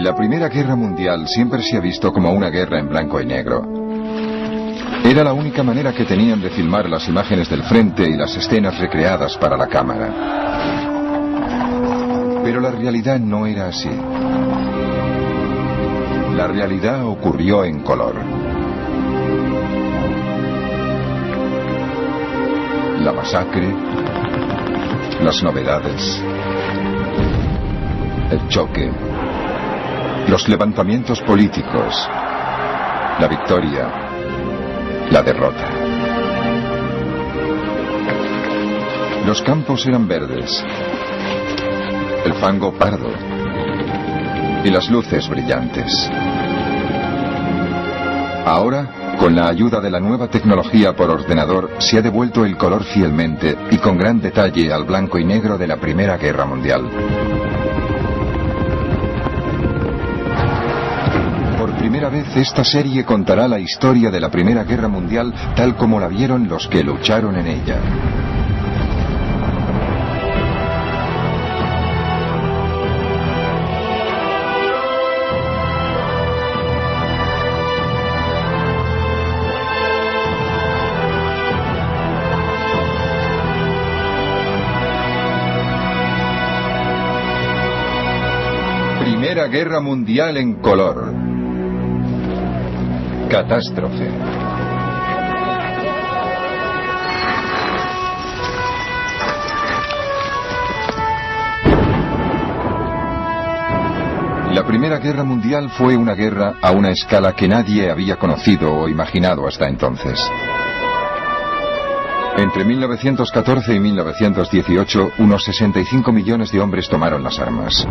La Primera Guerra Mundial siempre se ha visto como una guerra en blanco y negro. Era la única manera que tenían de filmar las imágenes del frente y las escenas recreadas para la cámara. Pero la realidad no era así. La realidad ocurrió en color. La masacre, las novedades, el choque, los levantamientos políticos, la victoria, la derrota. Los campos eran verdes, el fango pardo y las luces brillantes. Ahora, con la ayuda de la nueva tecnología por ordenador, se ha devuelto el color fielmente y con gran detalle al blanco y negro de la Primera Guerra Mundial. Por primera vez, esta serie contará la historia de la Primera Guerra Mundial tal como la vieron los que lucharon en ella. Primera Guerra Mundial en color. Catástrofe. La Primera Guerra Mundial fue una guerra a una escala que nadie había conocido o imaginado hasta entonces. Entre 1914 y 1918, unos 65 millones de hombres tomaron las armas.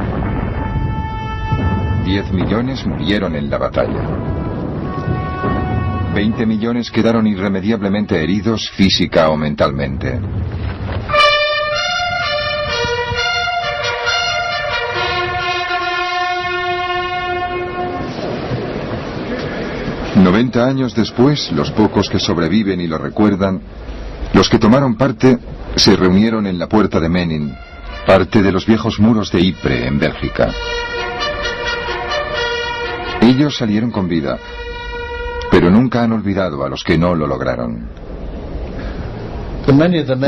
10 millones murieron en la batalla. 20 millones quedaron irremediablemente heridos física o mentalmente. «90 años después, los pocos que sobreviven y lo recuerdan, los que tomaron parte, se reunieron en la puerta de Menin, parte de los viejos muros de Ypres, en Bélgica. Ellos salieron con vida, pero nunca han olvidado a los que no lo lograron».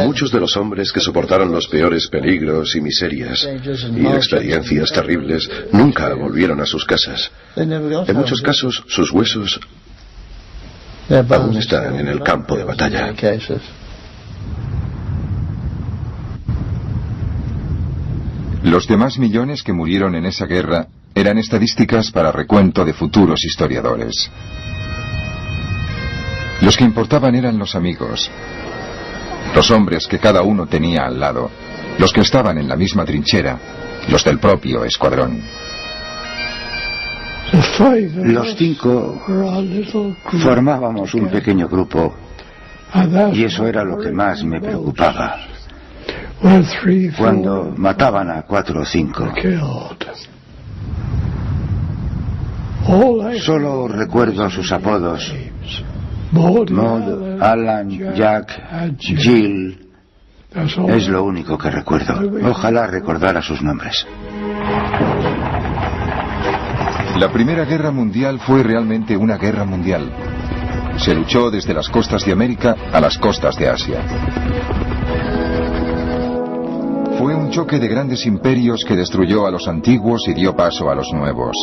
Muchos de los hombres que soportaron los peores peligros y miserias y experiencias terribles nunca volvieron a sus casas. En muchos casos, sus huesos aún están en el campo de batalla. Los demás millones que murieron en esa guerra eran estadísticas para recuento de futuros historiadores. Los que importaban eran los amigos, los hombres que cada uno tenía al lado, los que estaban en la misma trinchera, los del propio escuadrón. Los 5 formábamos un pequeño grupo y eso era lo que más me preocupaba. Cuando mataban a 4 o 5. Solo recuerdo sus apodos: Maud, Alan, Jack, Jill. Es lo único que recuerdo. Ojalá recordara sus nombres. La Primera Guerra Mundial fue realmente una guerra mundial. Se luchó desde las costas de América a las costas de Asia. Fue un choque de grandes imperios que destruyó a los antiguos y dio paso a los nuevos.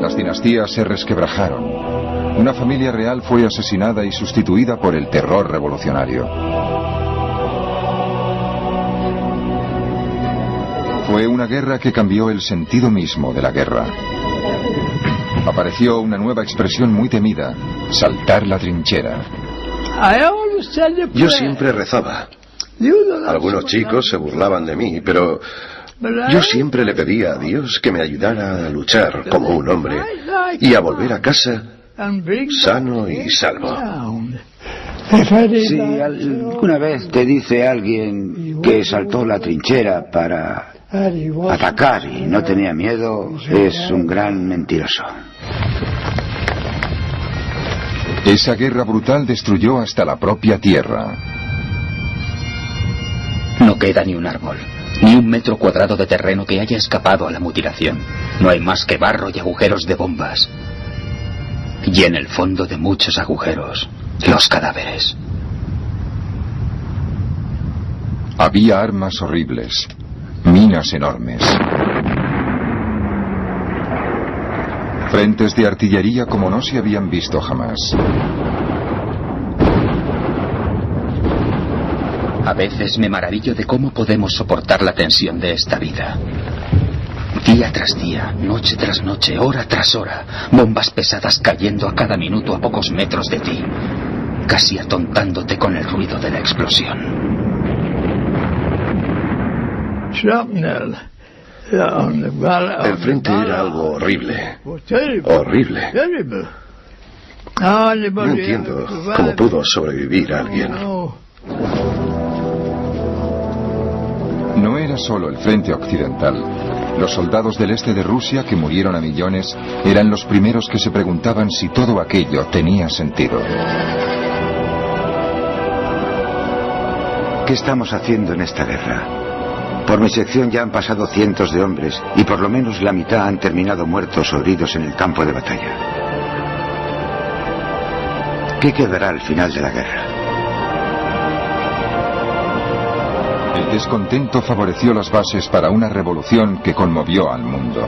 Las dinastías se resquebrajaron. Una familia real fue asesinada y sustituida por el terror revolucionario. Fue una guerra que cambió el sentido mismo de la guerra. Apareció una nueva expresión muy temida: saltar la trinchera. Yo siempre rezaba. Algunos chicos se burlaban de mí, pero yo siempre le pedía a Dios que me ayudara a luchar como un hombre y a volver a casa sano y salvo. Si alguna vez te dice alguien que saltó la trinchera para atacar y no tenía miedo, es un gran mentiroso. Esa guerra brutal destruyó hasta la propia tierra. No queda ni un árbol. Ni un metro cuadrado de terreno que haya escapado a la mutilación. No hay más que barro y agujeros de bombas. Y en el fondo de muchos agujeros, los cadáveres. Había armas horribles, minas enormes, frentes de artillería como no se habían visto jamás. A veces me maravillo de cómo podemos soportar la tensión de esta vida. Día tras día, noche tras noche, hora tras hora, bombas pesadas cayendo a cada minuto a pocos metros de ti, casi atontándote con el ruido de la explosión. El frente era algo horrible. Horrible. No entiendo cómo pudo sobrevivir alguien. No era solo el frente occidental. Los soldados del este de Rusia, que murieron a millones, eran los primeros que se preguntaban si todo aquello tenía sentido. ¿Qué estamos haciendo en esta guerra? Por mi sección ya han pasado cientos de hombres y por lo menos la mitad han terminado muertos o heridos en el campo de batalla. ¿Qué quedará al final de la guerra? El descontento favoreció las bases para una revolución que conmovió al mundo.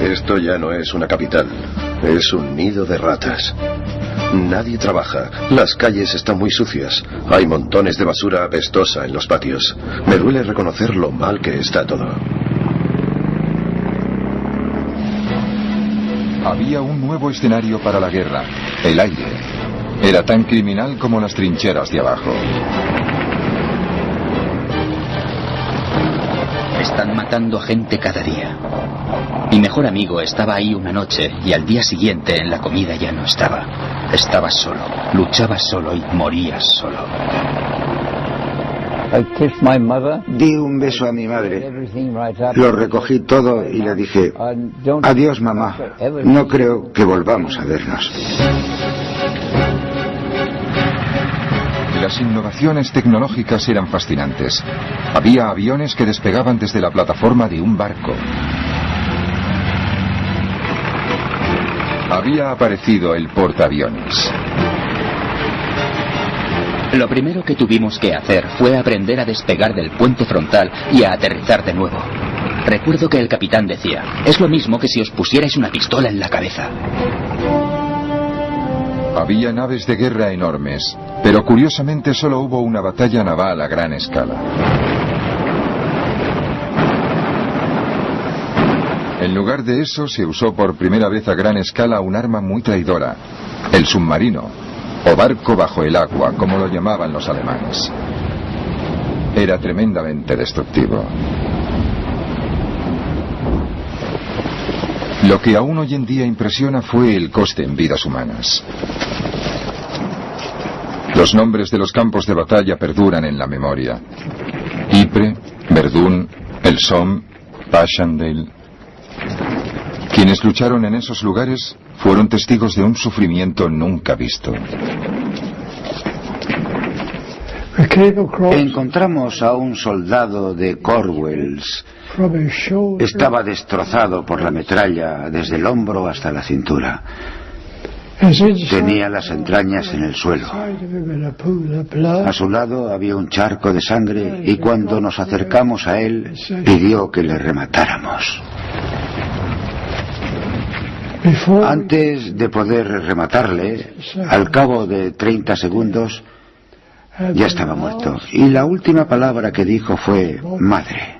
Esto ya no es una capital, es un nido de ratas. Nadie trabaja, las calles están muy sucias, hay montones de basura apestosa en los patios. Me duele reconocer lo mal que está todo. Había un nuevo escenario para la guerra, el aire. Era tan criminal como las trincheras de abajo. Están matando gente cada día. Mi mejor amigo estaba ahí una noche y al día siguiente en la comida ya no estaba. Estaba solo, luchaba solo y moría solo. Di un beso a mi madre. Lo recogí todo y le dije: adiós, mamá. No creo que volvamos a vernos. Las innovaciones tecnológicas eran fascinantes. Había aviones que despegaban desde la plataforma de un barco. Había aparecido el portaaviones. Lo primero que tuvimos que hacer fue aprender a despegar del puente frontal y a aterrizar de nuevo. Recuerdo que el capitán decía: es lo mismo que si os pusierais una pistola en la cabeza. Había naves de guerra enormes, pero curiosamente solo hubo una batalla naval a gran escala. En lugar de eso, se usó por primera vez a gran escala un arma muy traidora, el submarino, o barco bajo el agua, como lo llamaban los alemanes. Era tremendamente destructivo. Lo que aún hoy en día impresiona fue el coste en vidas humanas. Los nombres de los campos de batalla perduran en la memoria. Ypres, Verdún, el Somme, Passchendaele. Quienes lucharon en esos lugares fueron testigos de un sufrimiento nunca visto. Encontramos a un soldado de Cornwalls. Estaba destrozado por la metralla desde el hombro hasta la cintura. Tenía las entrañas en el suelo. A su lado había un charco de sangre y cuando nos acercamos a él pidió que le rematáramos. Antes de poder rematarle, al cabo de 30 segundos, ya estaba muerto. Y la última palabra que dijo fue madre.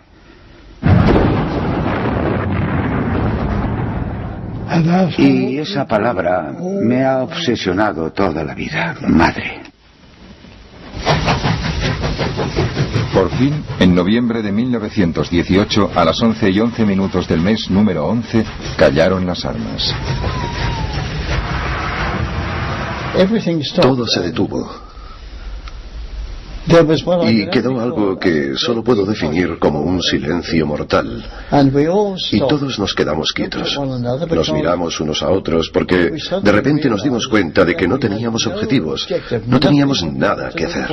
Y esa palabra me ha obsesionado toda la vida, madre. Por fin, en noviembre de 1918, a las 11:11 del mes número 11, callaron las armas. Todo se detuvo. Y quedó algo que solo puedo definir como un silencio mortal. Y todos nos quedamos quietos. Nos miramos unos a otros porque de repente nos dimos cuenta de que no teníamos objetivos. No teníamos nada que hacer.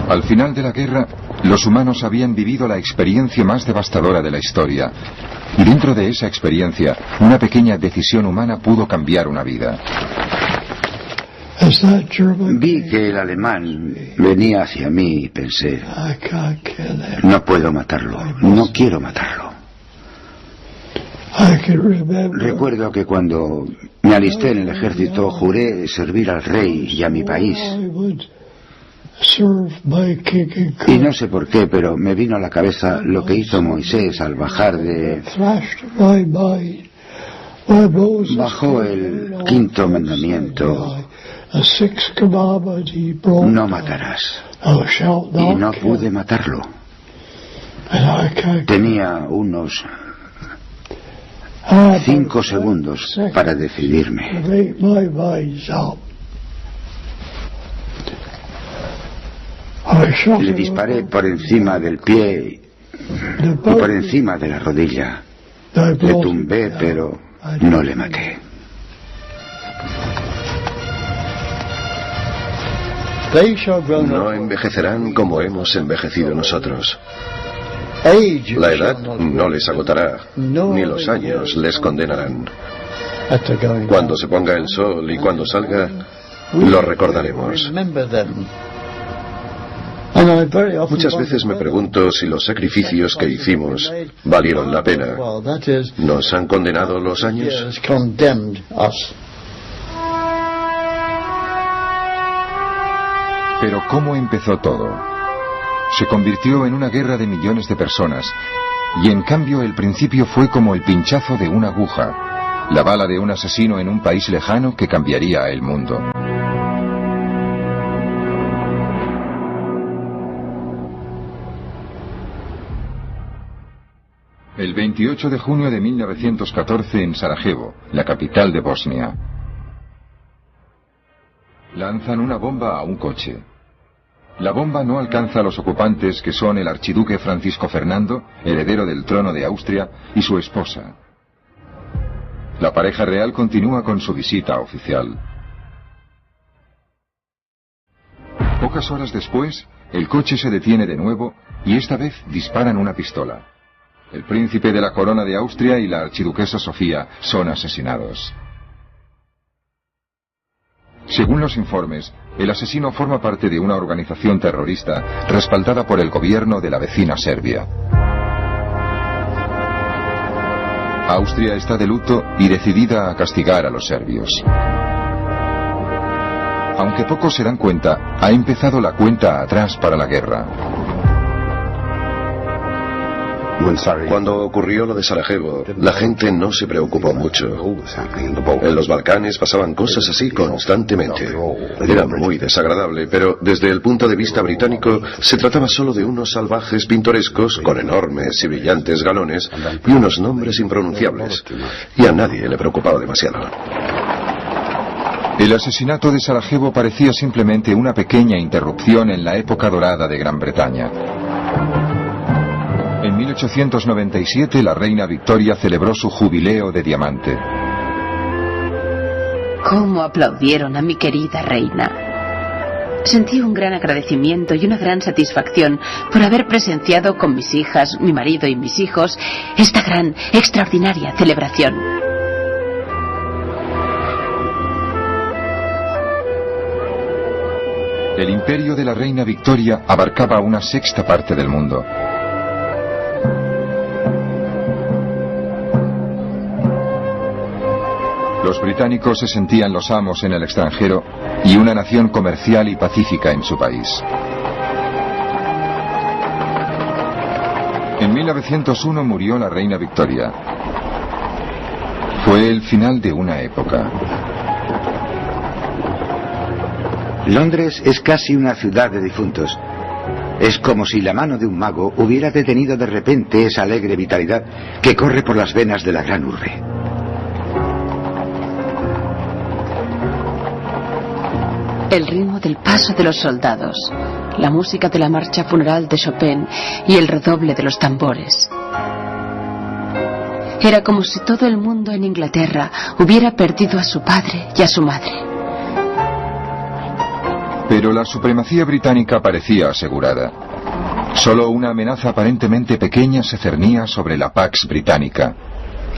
Al final de la guerra, los humanos habían vivido la experiencia más devastadora de la historia. Y dentro de esa experiencia, una pequeña decisión humana pudo cambiar una vida. Vi que el alemán venía hacia mí y pensé, no puedo matarlo, no quiero matarlo. Recuerdo que cuando me alisté en el ejército juré servir al rey y a mi país. Y no sé por qué, pero me vino a la cabeza lo que hizo Moisés al bajar de... Bajó el quinto mandamiento: no matarás. Y no pude matarlo. Tenía unos 5 segundos para decidirme. Le disparé por encima del pie y por encima de la rodilla. Le tumbé, pero no le maté. No envejecerán como hemos envejecido nosotros. La edad no les agotará, ni los años les condenarán. Cuando se ponga el sol y cuando salga, lo recordaremos. Muchas veces me pregunto si los sacrificios que hicimos valieron la pena. ¿Nos han condenado los años? Pero ¿cómo empezó todo? Se convirtió en una guerra de millones de personas, y en cambio el principio fue como el pinchazo de una aguja, la bala de un asesino en un país lejano que cambiaría el mundo. El 28 de junio de 1914 en Sarajevo, la capital de Bosnia. Lanzan una bomba a un coche. La bomba no alcanza a los ocupantes, que son el archiduque Francisco Fernando, heredero del trono de Austria, y su esposa. La pareja real continúa con su visita oficial. Pocas horas después, el coche se detiene de nuevo y esta vez disparan una pistola. El príncipe de la corona de Austria y la archiduquesa Sofía son asesinados. Según los informes, el asesino forma parte de una organización terrorista respaldada por el gobierno de la vecina Serbia. Austria está de luto y decidida a castigar a los serbios. Aunque pocos se dan cuenta, ha empezado la cuenta atrás para la guerra. Cuando ocurrió lo de Sarajevo, la gente no se preocupó mucho. En los Balcanes pasaban cosas así constantemente. Era muy desagradable, pero desde el punto de vista británico se trataba solo de unos salvajes pintorescos con enormes y brillantes galones y unos nombres impronunciables. Y a nadie le preocupaba demasiado. El asesinato de Sarajevo parecía simplemente una pequeña interrupción en la época dorada de Gran Bretaña. En 1897 la reina Victoria celebró su jubileo de diamante. ¿Cómo aplaudieron a mi querida reina? Sentí un gran agradecimiento y una gran satisfacción por haber presenciado con mis hijas, mi marido y mis hijos esta gran, extraordinaria celebración. El imperio de la reina Victoria abarcaba una sexta parte del mundo. Los británicos se sentían los amos en el extranjero y una nación comercial y pacífica en su país. En 1901 murió la reina Victoria. Fue el final de una época. Londres es casi una ciudad de difuntos. Es como si la mano de un mago hubiera detenido de repente esa alegre vitalidad que corre por las venas de la gran urbe. El ritmo del paso de los soldados, la música de la marcha funeral de Chopin y el redoble de los tambores. Era como si todo el mundo en Inglaterra hubiera perdido a su padre y a su madre. Pero la supremacía británica parecía asegurada. Solo una amenaza aparentemente pequeña se cernía sobre la Pax Británica: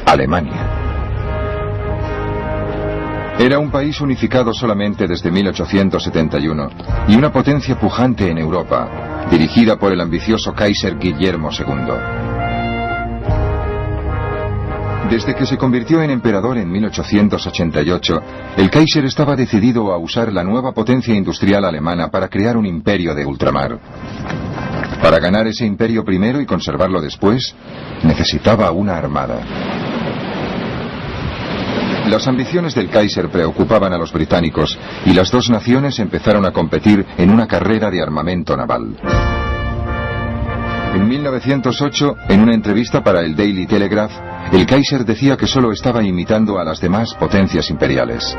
Alemania. Era un país unificado solamente desde 1871 y una potencia pujante en Europa, dirigida por el ambicioso Kaiser Guillermo II. Desde que se convirtió en emperador en 1888, el Kaiser estaba decidido a usar la nueva potencia industrial alemana para crear un imperio de ultramar. Para ganar ese imperio primero y conservarlo después, necesitaba una armada. Las ambiciones del Kaiser preocupaban a los británicos y las dos naciones empezaron a competir en una carrera de armamento naval. En 1908, en una entrevista para el Daily Telegraph, el Kaiser decía que solo estaba imitando a las demás potencias imperiales.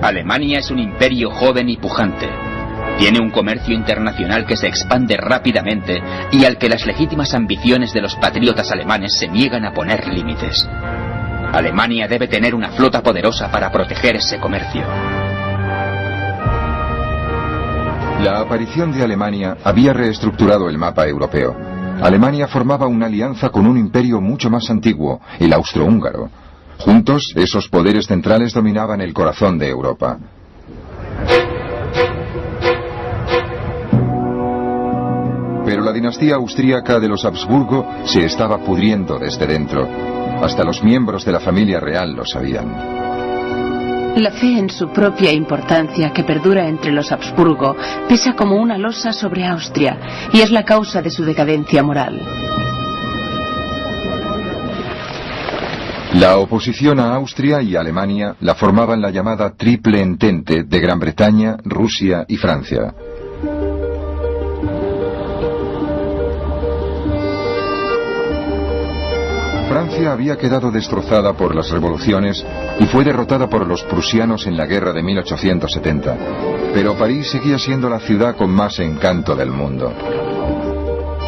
Alemania es un imperio joven y pujante. Tiene un comercio internacional que se expande rápidamente y al que las legítimas ambiciones de los patriotas alemanes se niegan a poner límites. Alemania debe tener una flota poderosa para proteger ese comercio. La aparición de Alemania había reestructurado el mapa europeo. Alemania formaba una alianza con un imperio mucho más antiguo, el austrohúngaro. Juntos, esos poderes centrales dominaban el corazón de Europa. Pero la dinastía austríaca de los Habsburgo se estaba pudriendo desde dentro. Hasta los miembros de la familia real lo sabían. La fe en su propia importancia, que perdura entre los Habsburgo, pesa como una losa sobre Austria y es la causa de su decadencia moral. La oposición a Austria y Alemania la formaban la llamada Triple Entente de Gran Bretaña, Rusia y Francia. Francia había quedado destrozada por las revoluciones y fue derrotada por los prusianos en la guerra de 1870. Pero París seguía siendo la ciudad con más encanto del mundo.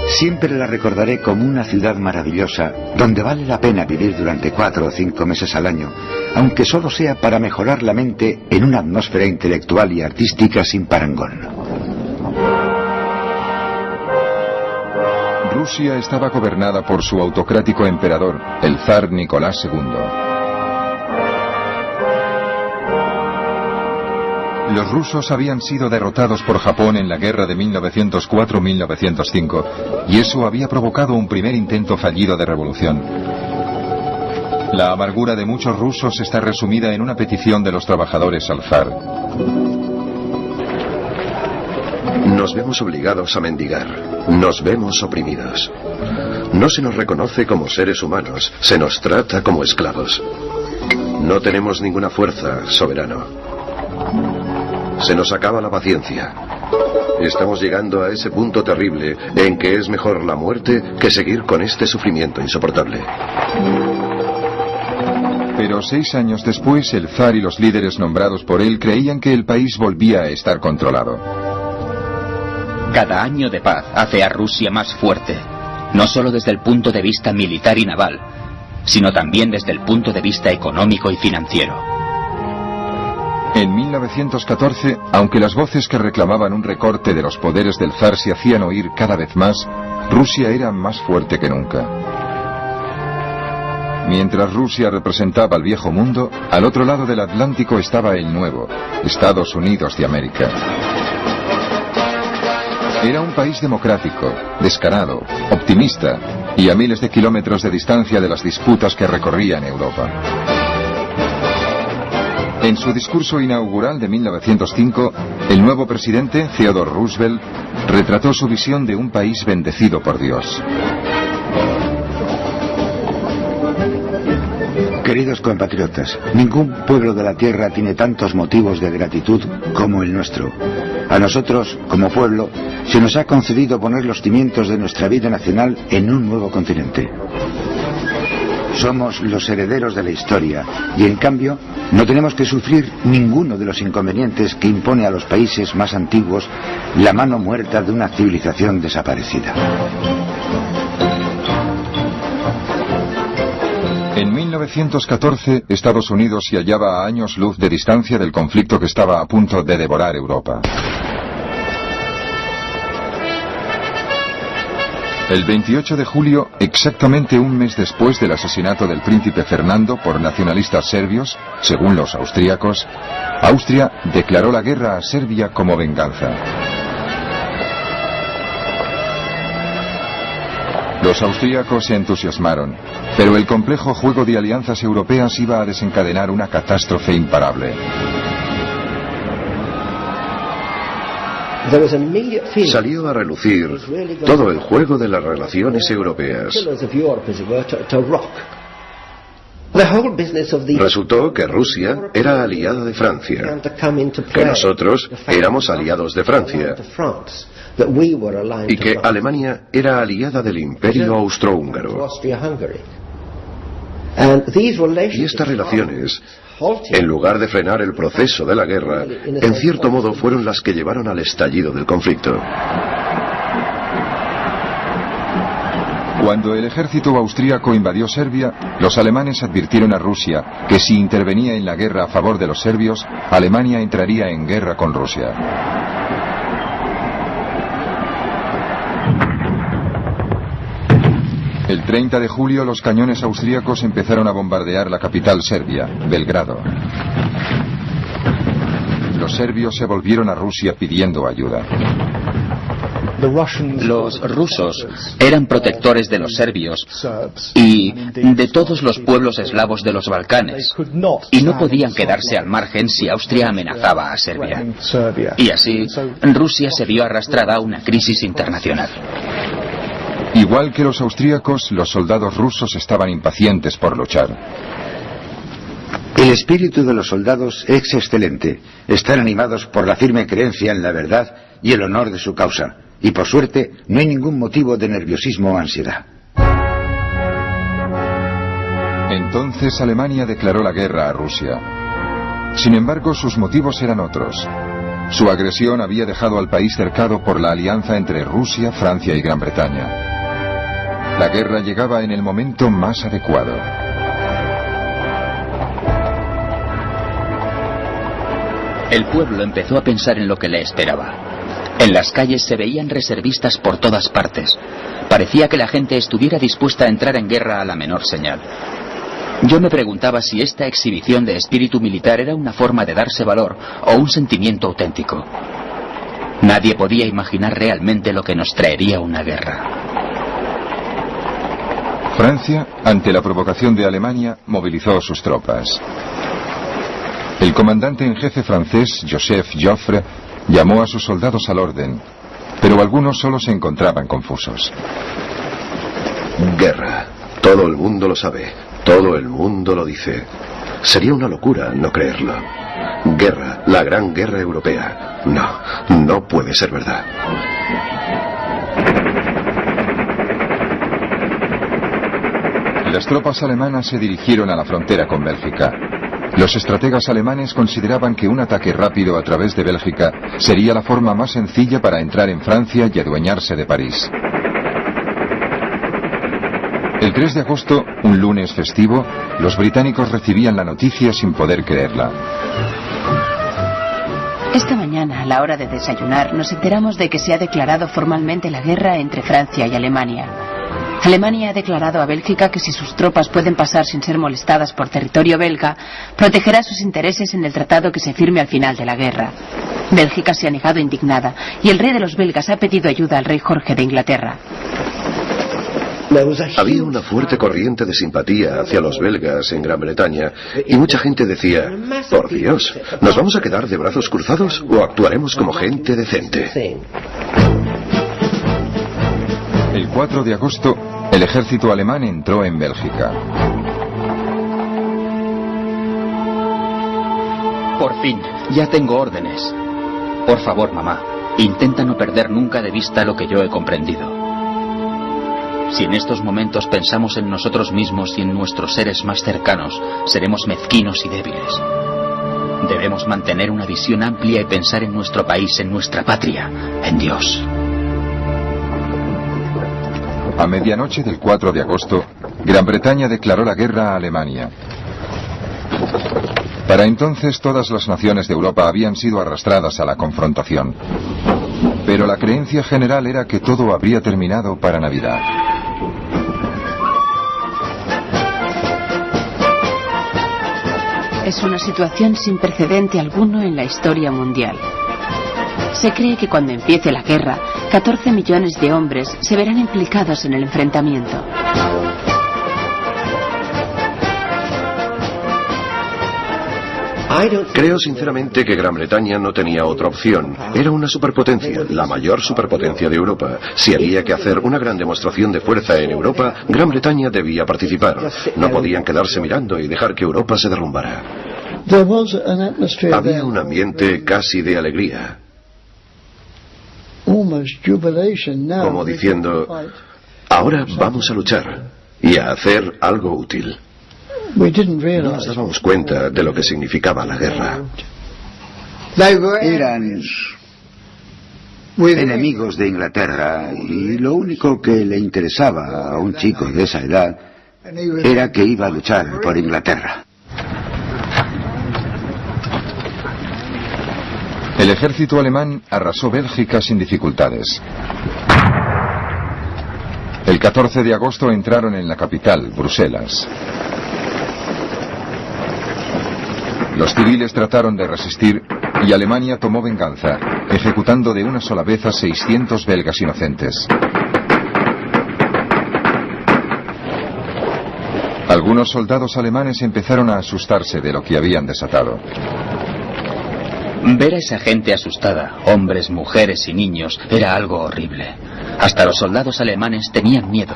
Siempre la recordaré como una ciudad maravillosa, donde vale la pena vivir durante 4 o 5 meses al año, aunque solo sea para mejorar la mente en una atmósfera intelectual y artística sin parangón. Rusia estaba gobernada por su autocrático emperador, el zar Nicolás II. Los rusos habían sido derrotados por Japón en la guerra de 1904-1905, y eso había provocado un primer intento fallido de revolución. La amargura de muchos rusos está resumida en una petición de los trabajadores al zar. Nos vemos obligados a mendigar, nos vemos oprimidos. No se nos reconoce como seres humanos, se nos trata como esclavos. No tenemos ninguna fuerza, soberano. Se nos acaba la paciencia. Estamos llegando a ese punto terrible en que es mejor la muerte que seguir con este sufrimiento insoportable. Pero 6 años después, el zar y los líderes nombrados por él creían que el país volvía a estar controlado. Cada año de paz hace a Rusia más fuerte, no solo desde el punto de vista militar y naval, sino también desde el punto de vista económico y financiero. En 1914, aunque las voces que reclamaban un recorte de los poderes del zar se hacían oír cada vez más, Rusia era más fuerte que nunca. Mientras Rusia representaba al viejo mundo, al otro lado del Atlántico estaba el nuevo, Estados Unidos de América. Era un país democrático, descarado, optimista y a miles de kilómetros de distancia de las disputas que recorrían Europa. En su discurso inaugural de 1905, el nuevo presidente, Theodore Roosevelt, retrató su visión de un país bendecido por Dios. Queridos compatriotas, ningún pueblo de la tierra tiene tantos motivos de gratitud como el nuestro. A nosotros, como pueblo, se nos ha concedido poner los cimientos de nuestra vida nacional en un nuevo continente. Somos los herederos de la historia y, en cambio, no tenemos que sufrir ninguno de los inconvenientes que impone a los países más antiguos la mano muerta de una civilización desaparecida. En 1914, Estados Unidos se hallaba a años luz de distancia del conflicto que estaba a punto de devorar Europa. El 28 de julio, exactamente un mes después del asesinato del príncipe Fernando por nacionalistas serbios, según los austríacos, Austria declaró la guerra a Serbia como venganza. Los austríacos se entusiasmaron, pero el complejo juego de alianzas europeas iba a desencadenar una catástrofe imparable. Salió a relucir todo el juego de las relaciones europeas. Resultó que Rusia era aliada de Francia, que nosotros éramos aliados de Francia, y que Alemania era aliada del Imperio Austrohúngaro. Y estas relaciones, en lugar de frenar el proceso de la guerra, en cierto modo fueron las que llevaron al estallido del conflicto. Cuando el ejército austríaco invadió Serbia, los alemanes advirtieron a Rusia que si intervenía en la guerra a favor de los serbios, Alemania entraría en guerra con Rusia. El 30 de julio los cañones austríacos empezaron a bombardear la capital serbia, Belgrado. Los serbios se volvieron a Rusia pidiendo ayuda. Los rusos eran protectores de los serbios y de todos los pueblos eslavos de los Balcanes, y no podían quedarse al margen si Austria amenazaba a Serbia. Y así, Rusia se vio arrastrada a una crisis internacional. Igual que los austríacos, los soldados rusos estaban impacientes por luchar. El espíritu de los soldados es excelente. Están animados por la firme creencia en la verdad y el honor de su causa. Y por suerte, no hay ningún motivo de nerviosismo o ansiedad. Entonces Alemania declaró la guerra a Rusia. Sin embargo, sus motivos eran otros. Su agresión había dejado al país cercado por la alianza entre Rusia, Francia y Gran Bretaña. La guerra llegaba en el momento más adecuado. El pueblo empezó a pensar en lo que le esperaba. En las calles se veían reservistas por todas partes. Parecía que la gente estuviera dispuesta a entrar en guerra a la menor señal. Yo me preguntaba si esta exhibición de espíritu militar era una forma de darse valor o un sentimiento auténtico. Nadie podía imaginar realmente lo que nos traería una guerra. Francia, ante la provocación de Alemania, movilizó sus tropas. El comandante en jefe francés, Joseph Joffre, llamó a sus soldados al orden, pero algunos solo se encontraban confusos. Guerra. Todo el mundo lo sabe. Todo el mundo lo dice. Sería una locura no creerlo. Guerra. La gran guerra europea. No puede ser verdad. Las tropas alemanas se dirigieron a la frontera con Bélgica. Los estrategas alemanes consideraban que un ataque rápido a través de Bélgica sería la forma más sencilla para entrar en Francia y adueñarse de París. El 3 de agosto, un lunes festivo, los británicos recibían la noticia sin poder creerla. Esta mañana, a la hora de desayunar, nos enteramos de que se ha declarado formalmente la guerra entre Francia y Alemania. Alemania ha declarado a Bélgica que si sus tropas pueden pasar sin ser molestadas por territorio belga, protegerá sus intereses en el tratado que se firme al final de la guerra. Bélgica se ha negado indignada y el rey de los belgas ha pedido ayuda al rey Jorge de Inglaterra. Había una fuerte corriente de simpatía hacia los belgas en Gran Bretaña y mucha gente decía, por Dios, ¿nos vamos a quedar de brazos cruzados o actuaremos como gente decente? El 4 de agosto, el ejército alemán entró en Bélgica. Por fin, ya tengo órdenes. Por favor, mamá, intenta no perder nunca de vista lo que yo he comprendido. Si en estos momentos pensamos en nosotros mismos y en nuestros seres más cercanos, seremos mezquinos y débiles. Debemos mantener una visión amplia y pensar en nuestro país, en nuestra patria, en Dios. A medianoche del 4 de agosto, Gran Bretaña declaró la guerra a Alemania. Para entonces todas las naciones de Europa habían sido arrastradas a la confrontación. Pero la creencia general era que todo habría terminado para Navidad. Es una situación sin precedente alguno en la historia mundial. Se cree que cuando empiece la guerra, 14 millones de hombres se verán implicados en el enfrentamiento. Creo sinceramente que Gran Bretaña no tenía otra opción. Era una superpotencia, la mayor superpotencia de Europa. Si había que hacer una gran demostración de fuerza en Europa, Gran Bretaña debía participar. No podían quedarse mirando y dejar que Europa se derrumbara. Había un ambiente casi de alegría. Como diciendo, ahora vamos a luchar y a hacer algo útil. No nos dábamos cuenta de lo que significaba la guerra. Eran enemigos de Inglaterra y lo único que le interesaba a un chico de esa edad era que iba a luchar por Inglaterra. El ejército alemán arrasó Bélgica sin dificultades. El 14 de agosto entraron en la capital, Bruselas. Los civiles trataron de resistir y Alemania tomó venganza, ejecutando de una sola vez a 600 belgas inocentes. Algunos soldados alemanes empezaron a asustarse de lo que habían desatado. Ver a esa gente asustada, hombres, mujeres y niños, era algo horrible. Hasta los soldados alemanes tenían miedo,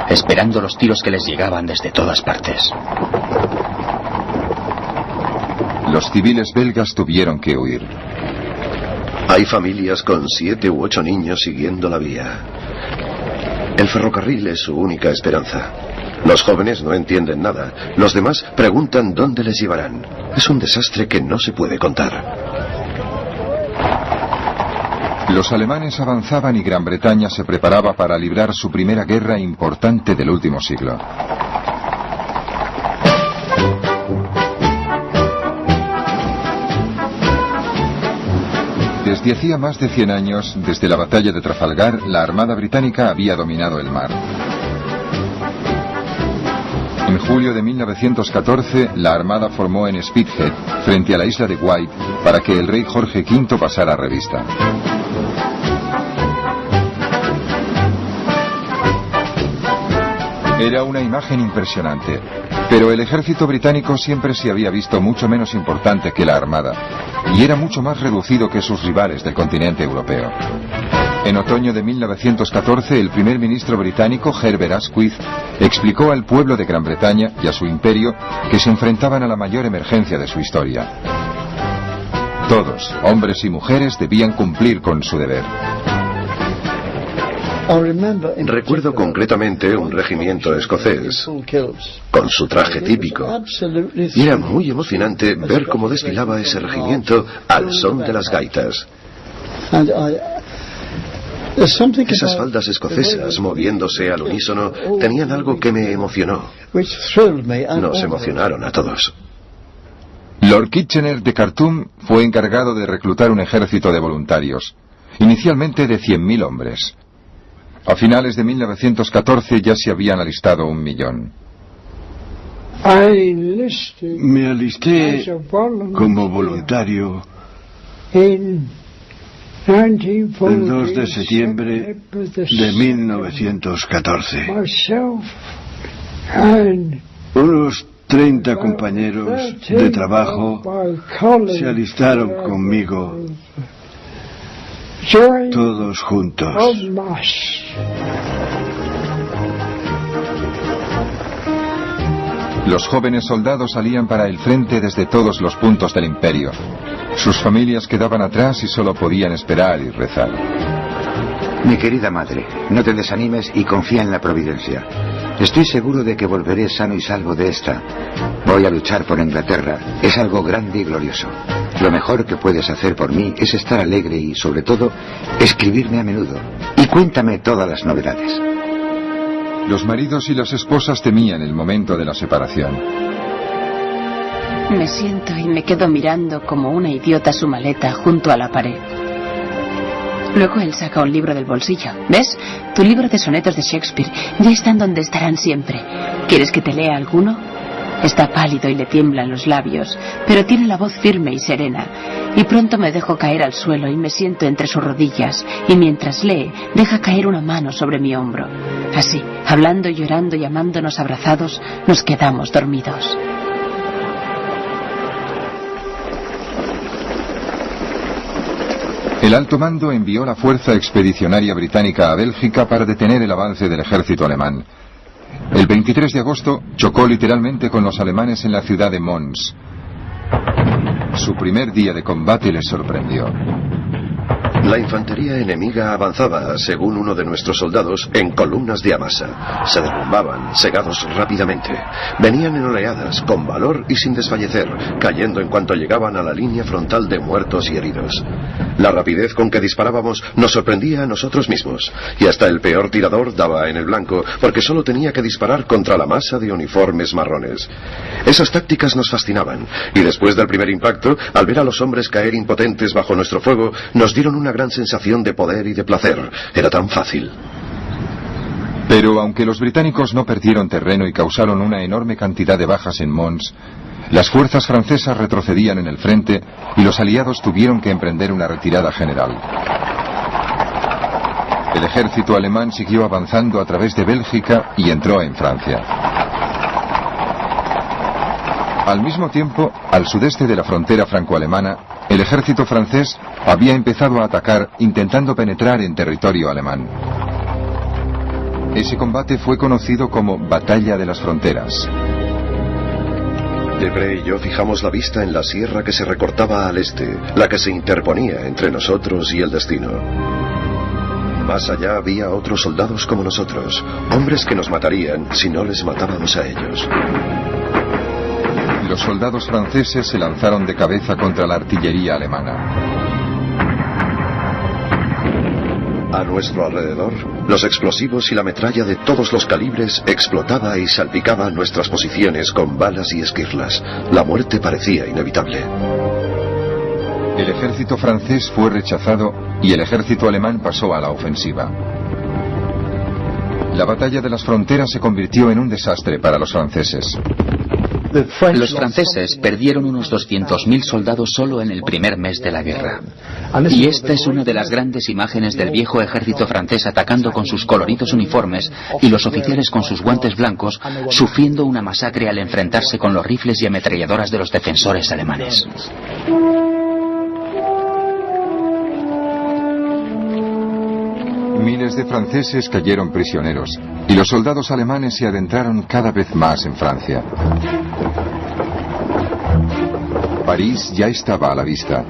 esperando los tiros que les llegaban desde todas partes. Los civiles belgas tuvieron que huir. Hay familias con 7 u 8 niños siguiendo la vía. El ferrocarril es su única esperanza. Los jóvenes no entienden nada. Los demás preguntan dónde les llevarán. Es un desastre que no se puede contar. Los alemanes avanzaban y Gran Bretaña se preparaba para librar su primera guerra importante del último siglo. Desde hacía más de 100 años, desde la batalla de Trafalgar, la Armada británica había dominado el mar. En julio de 1914, la Armada formó en Spithead, frente a la isla de Wight, para que el rey Jorge V pasara revista. Era una imagen impresionante, pero el ejército británico siempre se había visto mucho menos importante que la Armada, y era mucho más reducido que sus rivales del continente europeo. En otoño de 1914, el primer ministro británico, Herbert Asquith, explicó al pueblo de Gran Bretaña y a su imperio que se enfrentaban a la mayor emergencia de su historia. Todos, hombres y mujeres, debían cumplir con su deber. Recuerdo concretamente un regimiento escocés, con su traje típico. Y era muy emocionante ver cómo desfilaba ese regimiento al son de las gaitas. Esas faldas escocesas moviéndose al unísono tenían algo que me emocionó. Nos emocionaron a todos. Lord Kitchener de Khartoum fue encargado de reclutar un ejército de voluntarios, inicialmente de 100.000 hombres. A finales de 1914 ya se habían alistado 1 millón. Me alisté como voluntario el 2 de septiembre de 1914. Unos 30 compañeros de trabajo se alistaron conmigo, todos juntos. Los jóvenes soldados salían para el frente desde todos los puntos del imperio. Sus familias quedaban atrás y solo podían esperar y rezar. Mi querida madre, no te desanimes y confía en la providencia. Estoy seguro de que volveré sano y salvo de esta. Voy a luchar por Inglaterra. Es algo grande y glorioso. Lo mejor que puedes hacer por mí es estar alegre y, sobre todo, escribirme a menudo. Y cuéntame todas las novedades. Los maridos y las esposas temían el momento de la separación. Me siento y me quedo mirando como una idiota su maleta junto a la pared. Luego él saca un libro del bolsillo. ¿Ves? Tu libro de sonetos de Shakespeare. Ya están donde estarán siempre. ¿Quieres que te lea alguno? Está pálido y le tiemblan los labios, pero tiene la voz firme y serena. Y pronto me dejo caer al suelo y me siento entre sus rodillas, y mientras lee, deja caer una mano sobre mi hombro. Así, hablando, llorando y amándonos abrazados, nos quedamos dormidos. El alto mando envió la fuerza expedicionaria británica a Bélgica para detener el avance del ejército alemán. El 23 de agosto chocó literalmente con los alemanes en la ciudad de Mons. Su primer día de combate les sorprendió. La infantería enemiga avanzaba, según uno de nuestros soldados, en columnas de amasa. Se derrumbaban, cegados rápidamente. Venían en oleadas, con valor y sin desfallecer, cayendo en cuanto llegaban a la línea frontal de muertos y heridos. La rapidez con que disparábamos nos sorprendía a nosotros mismos, y hasta el peor tirador daba en el blanco, porque solo tenía que disparar contra la masa de uniformes marrones. Esas tácticas nos fascinaban, y después del primer impacto, al ver a los hombres caer impotentes bajo nuestro fuego, nos dieron una gran sensación de poder y de placer. Era tan fácil. Pero aunque los británicos no perdieron terreno y causaron una enorme cantidad de bajas en Mons, las fuerzas francesas retrocedían en el frente y los aliados tuvieron que emprender una retirada general. El ejército alemán siguió avanzando a través de Bélgica y entró en Francia. Al mismo tiempo, al sudeste de la frontera franco-alemana, el ejército francés había empezado a atacar intentando penetrar en territorio alemán. Ese combate fue conocido como Batalla de las Fronteras. Debré y yo fijamos la vista en la sierra que se recortaba al este, la que se interponía entre nosotros y el destino. Más allá había otros soldados como nosotros, hombres que nos matarían si no les matábamos a ellos. Los soldados franceses se lanzaron de cabeza contra la artillería alemana. A nuestro alrededor, los explosivos y la metralla de todos los calibres explotaba y salpicaba nuestras posiciones con balas y esquirlas. La muerte parecía inevitable. El ejército francés fue rechazado y el ejército alemán pasó a la ofensiva. La batalla de las fronteras se convirtió en un desastre para los franceses. Los franceses perdieron unos 200.000 soldados solo en el primer mes de la guerra. Y esta es una de las grandes imágenes del viejo ejército francés atacando con sus coloridos uniformes y los oficiales con sus guantes blancos, sufriendo una masacre al enfrentarse con los rifles y ametralladoras de los defensores alemanes. Miles de franceses cayeron prisioneros y los soldados alemanes se adentraron cada vez más en Francia. París ya estaba a la vista,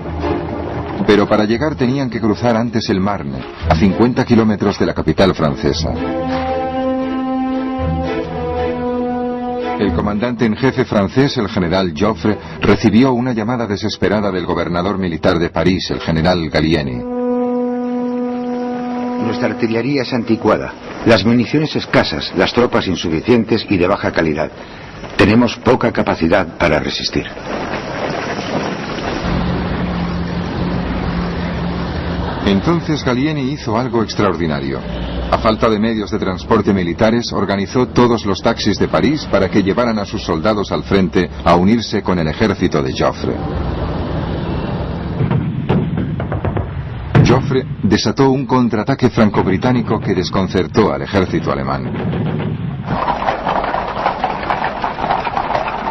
pero para llegar tenían que cruzar antes el Marne, a 50 kilómetros de la capital francesa. El comandante en jefe francés, el general Joffre, recibió una llamada desesperada del gobernador militar de París, el general Gallieni. Nuestra artillería es anticuada, las municiones escasas, las tropas insuficientes y de baja calidad. Tenemos poca capacidad para resistir. Entonces Gallieni hizo algo extraordinario. A falta de medios de transporte militares, organizó todos los taxis de París para que llevaran a sus soldados al frente a unirse con el ejército de Joffre. Joffre desató un contraataque franco-británico que desconcertó al ejército alemán.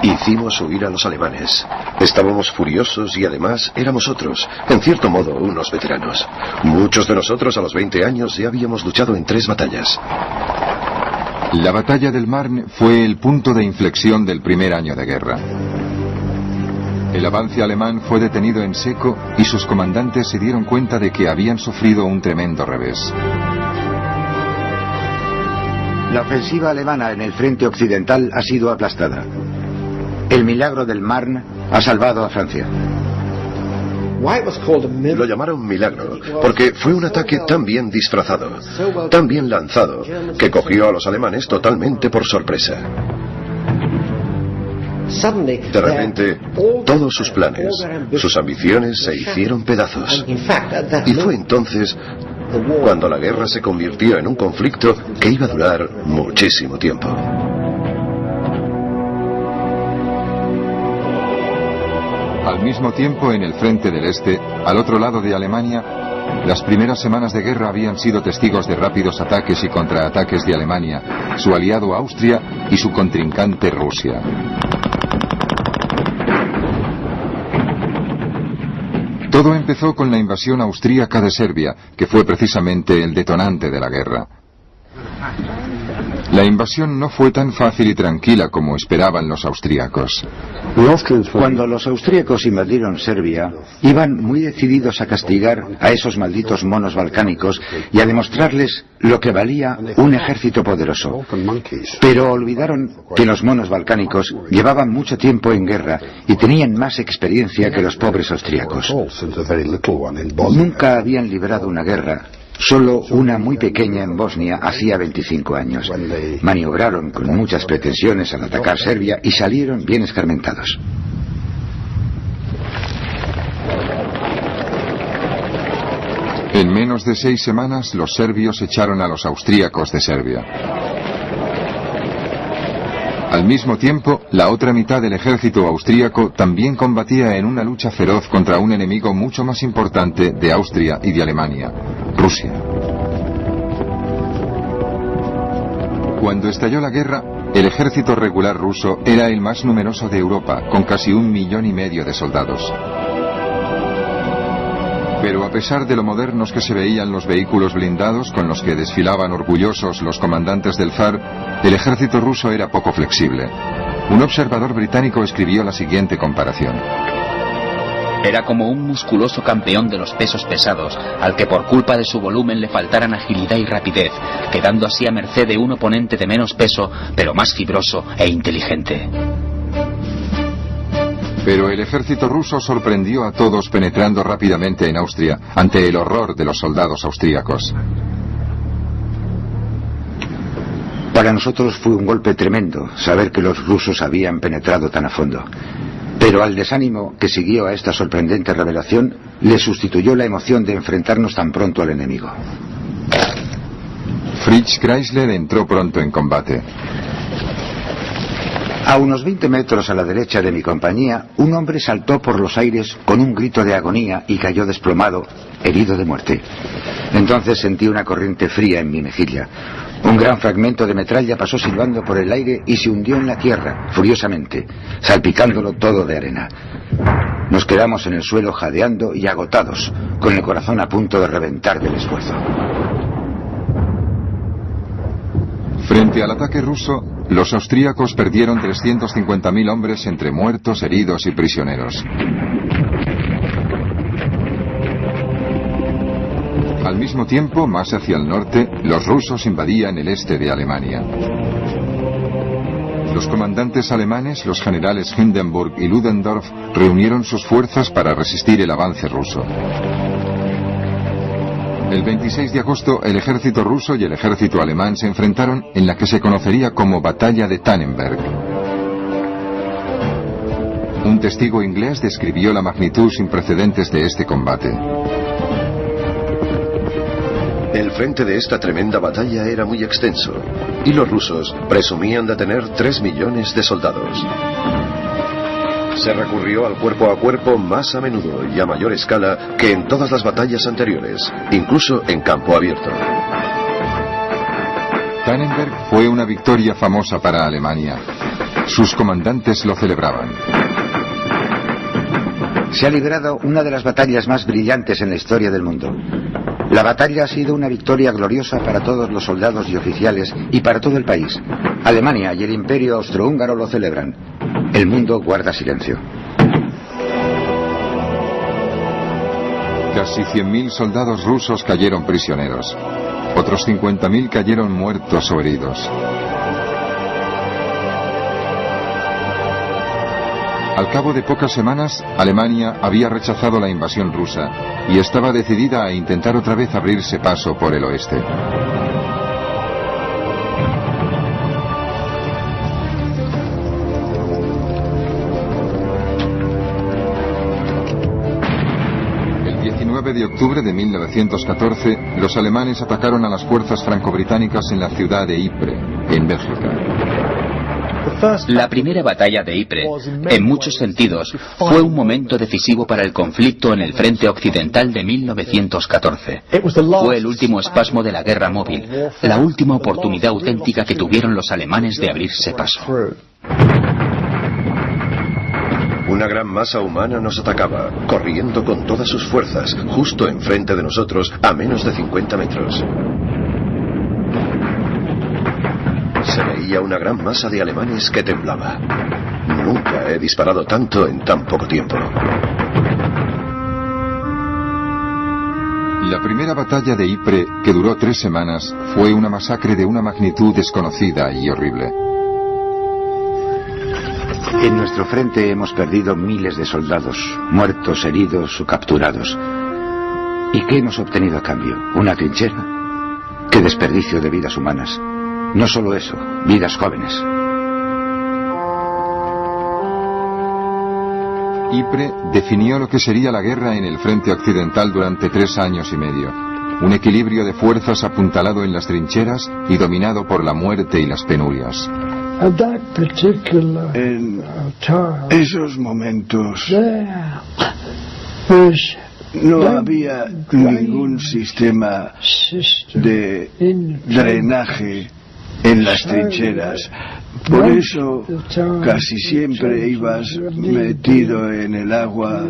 Hicimos huir a los alemanes. Estábamos furiosos y además éramos otros, en cierto modo, unos veteranos. Muchos de nosotros a los 20 años ya habíamos luchado en 3 batallas. La batalla del Marne fue el punto de inflexión del primer año de guerra. El avance alemán fue detenido en seco y sus comandantes se dieron cuenta de que habían sufrido un tremendo revés. La ofensiva alemana en el frente occidental ha sido aplastada. El milagro del Marne ha salvado a Francia. Lo llamaron milagro, porque fue un ataque tan bien disfrazado, tan bien lanzado, que cogió a los alemanes totalmente por sorpresa. De repente, todos sus planes, sus ambiciones se hicieron pedazos. Y fue entonces cuando la guerra se convirtió en un conflicto que iba a durar muchísimo tiempo. Al mismo tiempo, en el frente del este, al otro lado de Alemania, las primeras semanas de guerra habían sido testigos de rápidos ataques y contraataques de Alemania, su aliado Austria y su contrincante Rusia. Todo empezó con la invasión austríaca de Serbia, que fue precisamente el detonante de la guerra. La invasión no fue tan fácil y tranquila como esperaban los austríacos. Cuando los austríacos invadieron Serbia, iban muy decididos a castigar a esos malditos monos balcánicos y a demostrarles lo que valía un ejército poderoso. Pero olvidaron que los monos balcánicos llevaban mucho tiempo en guerra y tenían más experiencia que los pobres austríacos. Nunca habían librado una guerra. Solo una muy pequeña en Bosnia hacía 25 años. Maniobraron con muchas pretensiones al atacar Serbia y salieron bien escarmentados. En menos de 6 semanas, los serbios echaron a los austríacos de Serbia. Al mismo tiempo, la otra mitad del ejército austríaco también combatía en una lucha feroz contra un enemigo mucho más importante de Austria y de Alemania, Rusia. Cuando estalló la guerra, el ejército regular ruso era el más numeroso de Europa, con casi 1,5 millones de soldados. Pero a pesar de lo modernos que se veían los vehículos blindados con los que desfilaban orgullosos los comandantes del zar, el ejército ruso era poco flexible. Un observador británico escribió la siguiente comparación. Era como un musculoso campeón de los pesos pesados, al que por culpa de su volumen le faltaran agilidad y rapidez, quedando así a merced de un oponente de menos peso, pero más fibroso e inteligente. Pero el ejército ruso sorprendió a todos penetrando rápidamente en Austria ante el horror de los soldados austríacos. Para nosotros fue un golpe tremendo saber que los rusos habían penetrado tan a fondo. Pero al desánimo que siguió a esta sorprendente revelación le sustituyó la emoción de enfrentarnos tan pronto al enemigo. Fritz Kreisler entró pronto en combate. A unos 20 metros a la derecha de mi compañía, un hombre saltó por los aires con un grito de agonía y cayó desplomado, herido de muerte. Entonces sentí una corriente fría en mi mejilla. Un gran fragmento de metralla pasó silbando por el aire y se hundió en la tierra, furiosamente, salpicándolo todo de arena. Nos quedamos en el suelo jadeando y agotados, con el corazón a punto de reventar del esfuerzo. Frente al ataque ruso, los austríacos perdieron 350.000 hombres entre muertos, heridos y prisioneros. Al mismo tiempo, más hacia el norte, los rusos invadían el este de Alemania. Los comandantes alemanes, los generales Hindenburg y Ludendorff, reunieron sus fuerzas para resistir el avance ruso. El 26 de agosto, el ejército ruso y el ejército alemán se enfrentaron en la que se conocería como Batalla de Tannenberg. Un testigo inglés describió la magnitud sin precedentes de este combate. El frente de esta tremenda batalla era muy extenso, y los rusos presumían de tener 3 millones de soldados. Se recurrió al cuerpo a cuerpo más a menudo y a mayor escala que en todas las batallas anteriores, incluso en campo abierto. Tannenberg fue una victoria famosa para Alemania. Sus comandantes lo celebraban. Se ha librado una de las batallas más brillantes en la historia del mundo. La batalla ha sido una victoria gloriosa para todos los soldados y oficiales y para todo el país. Alemania y el Imperio Austrohúngaro lo celebran. El mundo guarda silencio. Casi 100.000 soldados rusos cayeron prisioneros. Otros 50.000 cayeron muertos o heridos. Al cabo de pocas semanas, Alemania había rechazado la invasión rusa y estaba decidida a intentar otra vez abrirse paso por el oeste. El 19 de octubre de 1914, los alemanes atacaron a las fuerzas franco-británicas en la ciudad de Ypres, en Bélgica. La primera batalla de Ypres, en muchos sentidos, fue un momento decisivo para el conflicto en el frente occidental de 1914. Fue el último espasmo de la guerra móvil, la última oportunidad auténtica que tuvieron los alemanes de abrirse paso. Una gran masa humana nos atacaba, corriendo con todas sus fuerzas, justo enfrente de nosotros, a menos de 50 metros. Se veía una gran masa de alemanes que temblaba. Nunca he disparado tanto en tan poco tiempo. La primera batalla de Ypres, que duró 3 semanas, fue una masacre de una magnitud desconocida y horrible. En nuestro frente hemos perdido miles de soldados, muertos, heridos o capturados. ¿Y qué hemos obtenido a cambio? ¿Una trinchera? ¡Qué desperdicio de vidas humanas! No solo eso, vidas jóvenes. Ypres definió lo que sería la guerra en el frente occidental durante 3 años y medio. Un equilibrio de fuerzas apuntalado en las trincheras y dominado por la muerte y las penurias. En esos momentos no había ningún sistema de drenaje en las trincheras. Por eso casi siempre ibas metido en el agua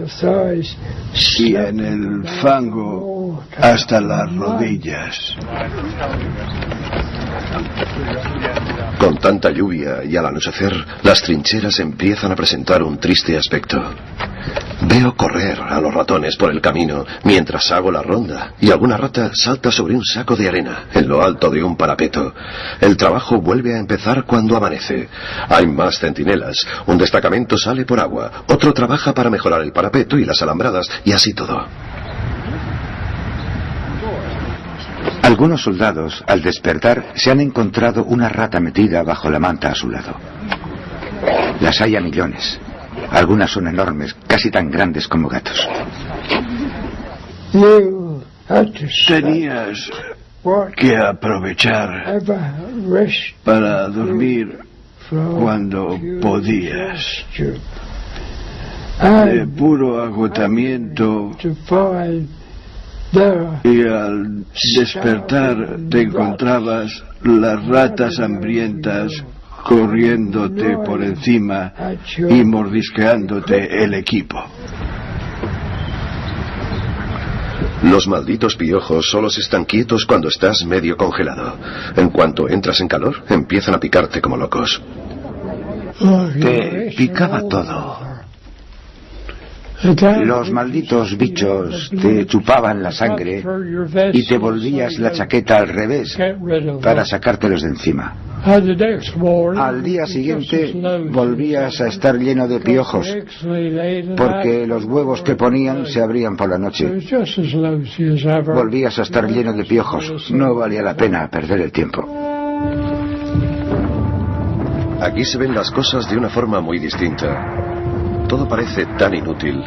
y en el fango hasta las rodillas. Con tanta lluvia y al anochecer, las trincheras empiezan a presentar un triste aspecto. Veo correr a los ratones por el camino mientras hago la ronda y alguna rata salta sobre un saco de arena en lo alto de un parapeto. El trabajo vuelve a empezar cuando amanece. Hay más centinelas, un destacamento sale por agua, otro trabaja para mejorar el parapeto y las alambradas y así todo. Algunos soldados, al despertar, se han encontrado una rata metida bajo la manta a su lado. Las hay a millones. Algunas son enormes, casi tan grandes como gatos. Tenías que aprovechar para dormir cuando podías. De puro agotamiento. Y al despertar te encontrabas las ratas hambrientas corriéndote por encima y mordisqueándote el equipo. Los malditos piojos solo están quietos cuando estás medio congelado. En cuanto entras en calor, empiezan a picarte como locos. Te picaba todo. Los malditos bichos te chupaban la sangre y te volvías la chaqueta al revés para sacártelos de encima. Al día siguiente volvías a estar lleno de piojos porque los huevos que ponían se abrían por la noche. Volvías a estar lleno de piojos. No valía la pena perder el tiempo. Aquí se ven las cosas de una forma muy distinta. Todo parece tan inútil.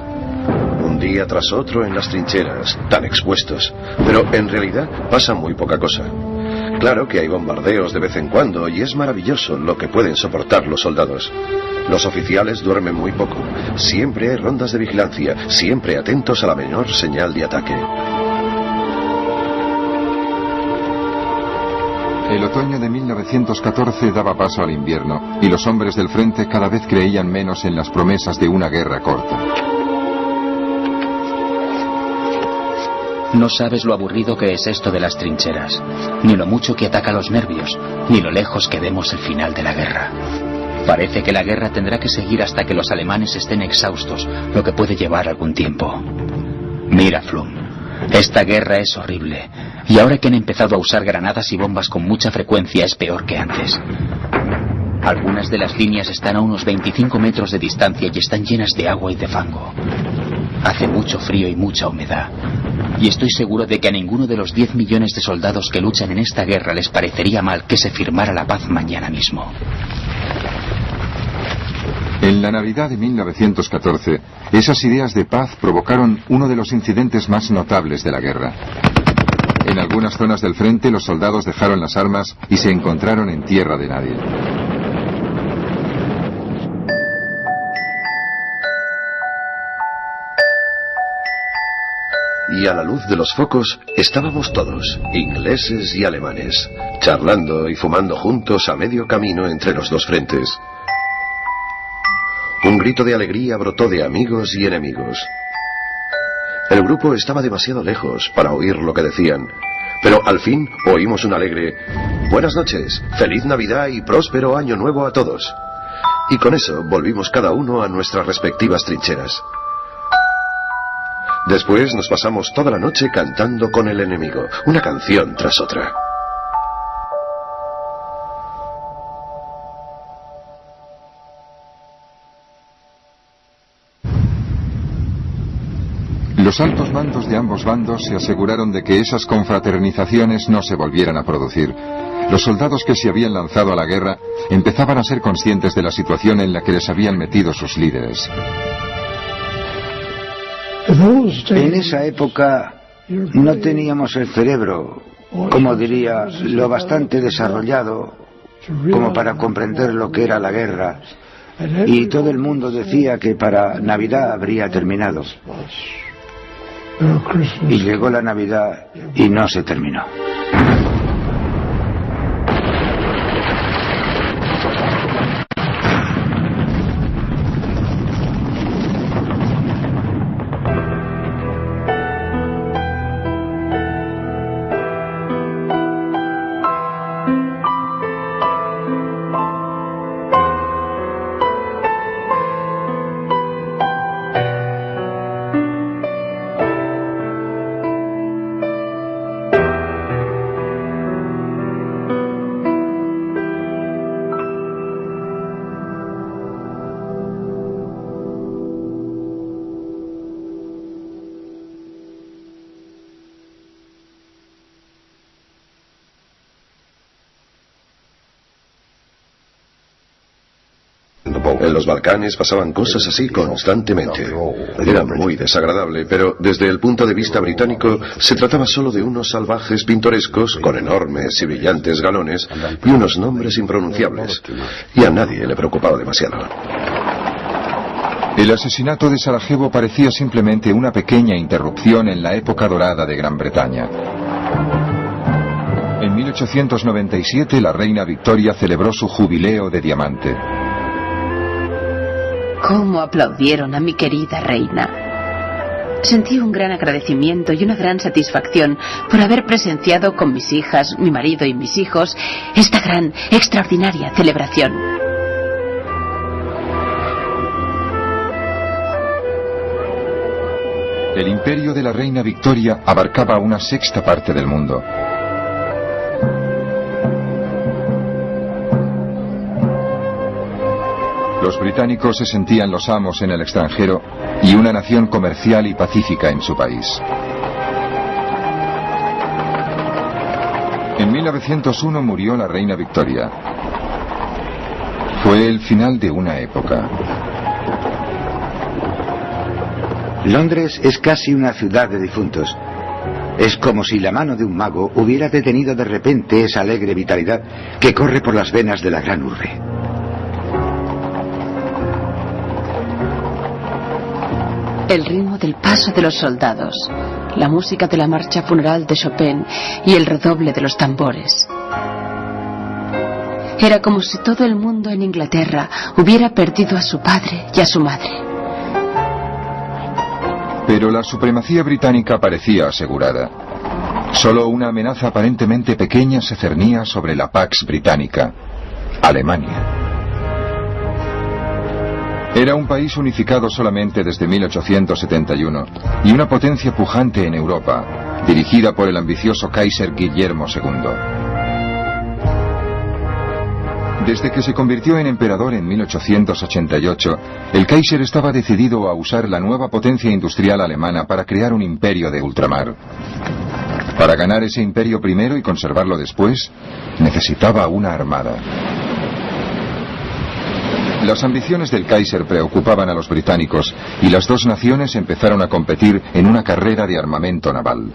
Un día tras otro en las trincheras, tan expuestos. Pero en realidad pasa muy poca cosa. Claro que hay bombardeos de vez en cuando y es maravilloso lo que pueden soportar los soldados. Los oficiales duermen muy poco. Siempre hay rondas de vigilancia, siempre atentos a la menor señal de ataque. El otoño de 1914 daba paso al invierno y los hombres del frente cada vez creían menos en las promesas de una guerra corta. No sabes lo aburrido que es esto de las trincheras, ni lo mucho que ataca los nervios, ni lo lejos que vemos el final de la guerra. Parece que la guerra tendrá que seguir hasta que los alemanes estén exhaustos, lo que puede llevar algún tiempo. Mira, Flum, esta guerra es horrible, y ahora que han empezado a usar granadas y bombas con mucha frecuencia es peor que antes. Algunas de las líneas están a unos 25 metros de distancia y están llenas de agua y de fango. Hace mucho frío y mucha humedad. Y estoy seguro de que a ninguno de los 10 millones de soldados que luchan en esta guerra les parecería mal que se firmara la paz mañana mismo. En la Navidad de 1914, esas ideas de paz provocaron uno de los incidentes más notables de la guerra. En algunas zonas del frente, los soldados dejaron las armas y se encontraron en tierra de nadie. Y a la luz de los focos estábamos todos, ingleses y alemanes, charlando y fumando juntos a medio camino entre los dos frentes. Un grito de alegría brotó de amigos y enemigos. El grupo estaba demasiado lejos para oír lo que decían, pero al fin oímos un alegre «Buenas noches, feliz Navidad y próspero Año Nuevo a todos». Y con eso volvimos cada uno a nuestras respectivas trincheras. Después nos pasamos toda la noche cantando con el enemigo, una canción tras otra. Los altos mandos de ambos bandos se aseguraron de que esas confraternizaciones no se volvieran a producir. Los soldados que se habían lanzado a la guerra empezaban a ser conscientes de la situación en la que les habían metido sus líderes. En esa época no teníamos el cerebro, como diría, lo bastante desarrollado como para comprender lo que era la guerra. Y todo el mundo decía que para Navidad habría terminado. Y llegó la Navidad y no se terminó. En los Balcanes pasaban cosas así constantemente. Era muy desagradable, pero desde el punto de vista británico se trataba solo de unos salvajes pintorescos con enormes y brillantes galones y unos nombres impronunciables. Y a nadie le preocupaba demasiado. El asesinato de Sarajevo parecía simplemente una pequeña interrupción en la época dorada de Gran Bretaña. En 1897 la reina Victoria celebró su jubileo de diamante. ¿Cómo aplaudieron a mi querida reina? Sentí un gran agradecimiento y una gran satisfacción por haber presenciado con mis hijas, mi marido y mis hijos esta gran, extraordinaria celebración. El imperio de la reina Victoria abarcaba una sexta parte del mundo. Los británicos se sentían los amos en el extranjero y una nación comercial y pacífica en su país. En 1901 murió la reina Victoria. Fue el final de una época. Londres es casi una ciudad de difuntos. Es como si la mano de un mago hubiera detenido de repente esa alegre vitalidad que corre por las venas de la gran urbe. El ritmo del paso de los soldados, la música de la marcha funeral de Chopin y el redoble de los tambores. Era como si todo el mundo en Inglaterra hubiera perdido a su padre y a su madre. Pero la supremacía británica parecía asegurada. Solo una amenaza aparentemente pequeña se cernía sobre la Pax Británica, Alemania. Era un país unificado solamente desde 1871 y una potencia pujante en Europa, dirigida por el ambicioso Kaiser Guillermo II. Desde que se convirtió en emperador en 1888, el Kaiser estaba decidido a usar la nueva potencia industrial alemana para crear un imperio de ultramar. Para ganar ese imperio primero y conservarlo después, necesitaba una armada. Las ambiciones del Kaiser preocupaban a los británicos y las dos naciones empezaron a competir en una carrera de armamento naval.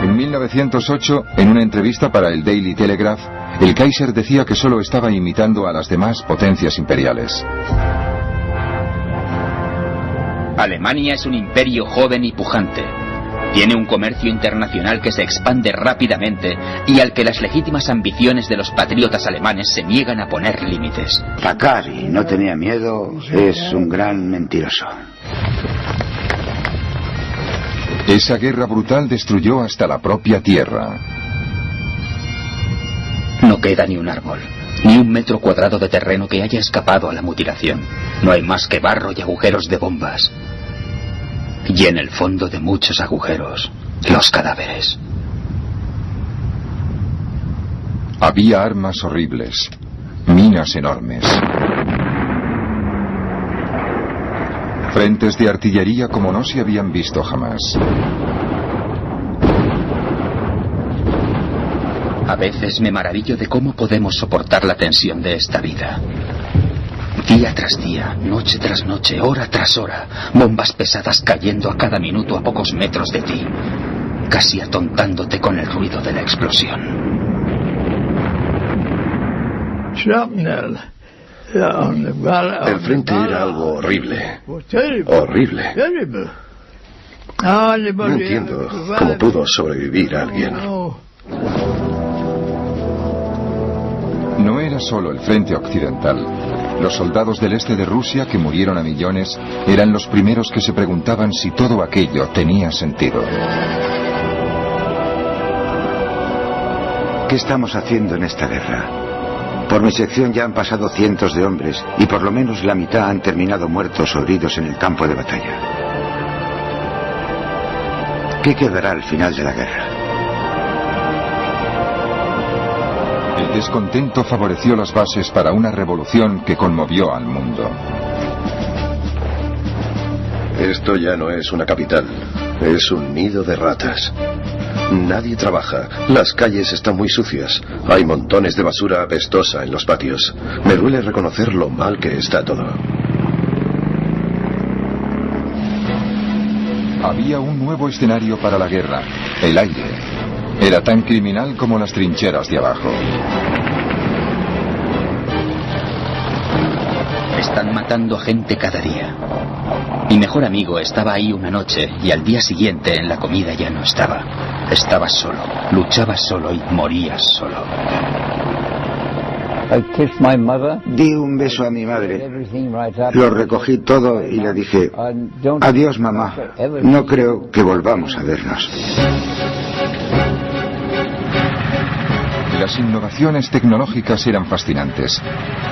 En 1908, en una entrevista para el Daily Telegraph, el Kaiser decía que solo estaba imitando a las demás potencias imperiales. Alemania es un imperio joven y pujante. Tiene un comercio internacional que se expande rápidamente y al que las legítimas ambiciones de los patriotas alemanes se niegan a poner límites. Takari no tenía miedo, es un gran mentiroso. Esa guerra brutal destruyó hasta la propia tierra. No queda ni un árbol, ni un metro cuadrado de terreno que haya escapado a la mutilación. No hay más que barro y agujeros de bombas. Y en el fondo de muchos agujeros, los cadáveres. Había armas horribles, minas enormes, frentes de artillería como no se habían visto jamás. A veces me maravillo de cómo podemos soportar la tensión de esta vida. Día tras día, noche tras noche, hora tras hora, bombas pesadas cayendo a cada minuto a pocos metros de ti, casi atontándote con el ruido de la explosión. El frente era algo horrible. Horrible. No entiendo cómo pudo sobrevivir alguien. No era solo el frente occidental. Los soldados del este de Rusia, que murieron a millones, eran los primeros que se preguntaban si todo aquello tenía sentido. ¿Qué estamos haciendo en esta guerra? Por mi sección ya han pasado cientos de hombres y por lo menos la mitad han terminado muertos o heridos en el campo de batalla. ¿Qué quedará al final de la guerra? El descontento favoreció las bases para una revolución que conmovió al mundo. Esto ya no es una capital, es un nido de ratas. Nadie trabaja, las calles están muy sucias, hay montones de basura apestosa en los patios. Me duele reconocer lo mal que está todo. Había un nuevo escenario para la guerra, el aire. Era tan criminal como las trincheras de abajo. Están matando gente cada día. Mi mejor amigo estaba ahí una noche y al día siguiente en la comida ya no estaba. Estabas solo, luchabas solo y morías solo. Di un beso a mi madre. Lo recogí todo y le dije: adiós, mamá. No creo que volvamos a vernos. Las innovaciones tecnológicas eran fascinantes.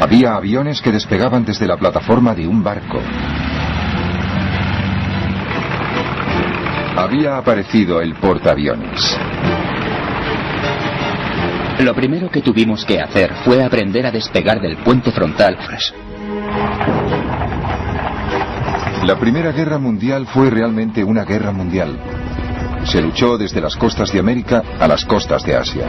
Había aviones que despegaban desde la plataforma de un barco. Había aparecido el portaaviones. Lo primero que tuvimos que hacer fue aprender a despegar del puente frontal. La Primera Guerra Mundial fue realmente una guerra mundial. Se luchó desde las costas de América a las costas de Asia.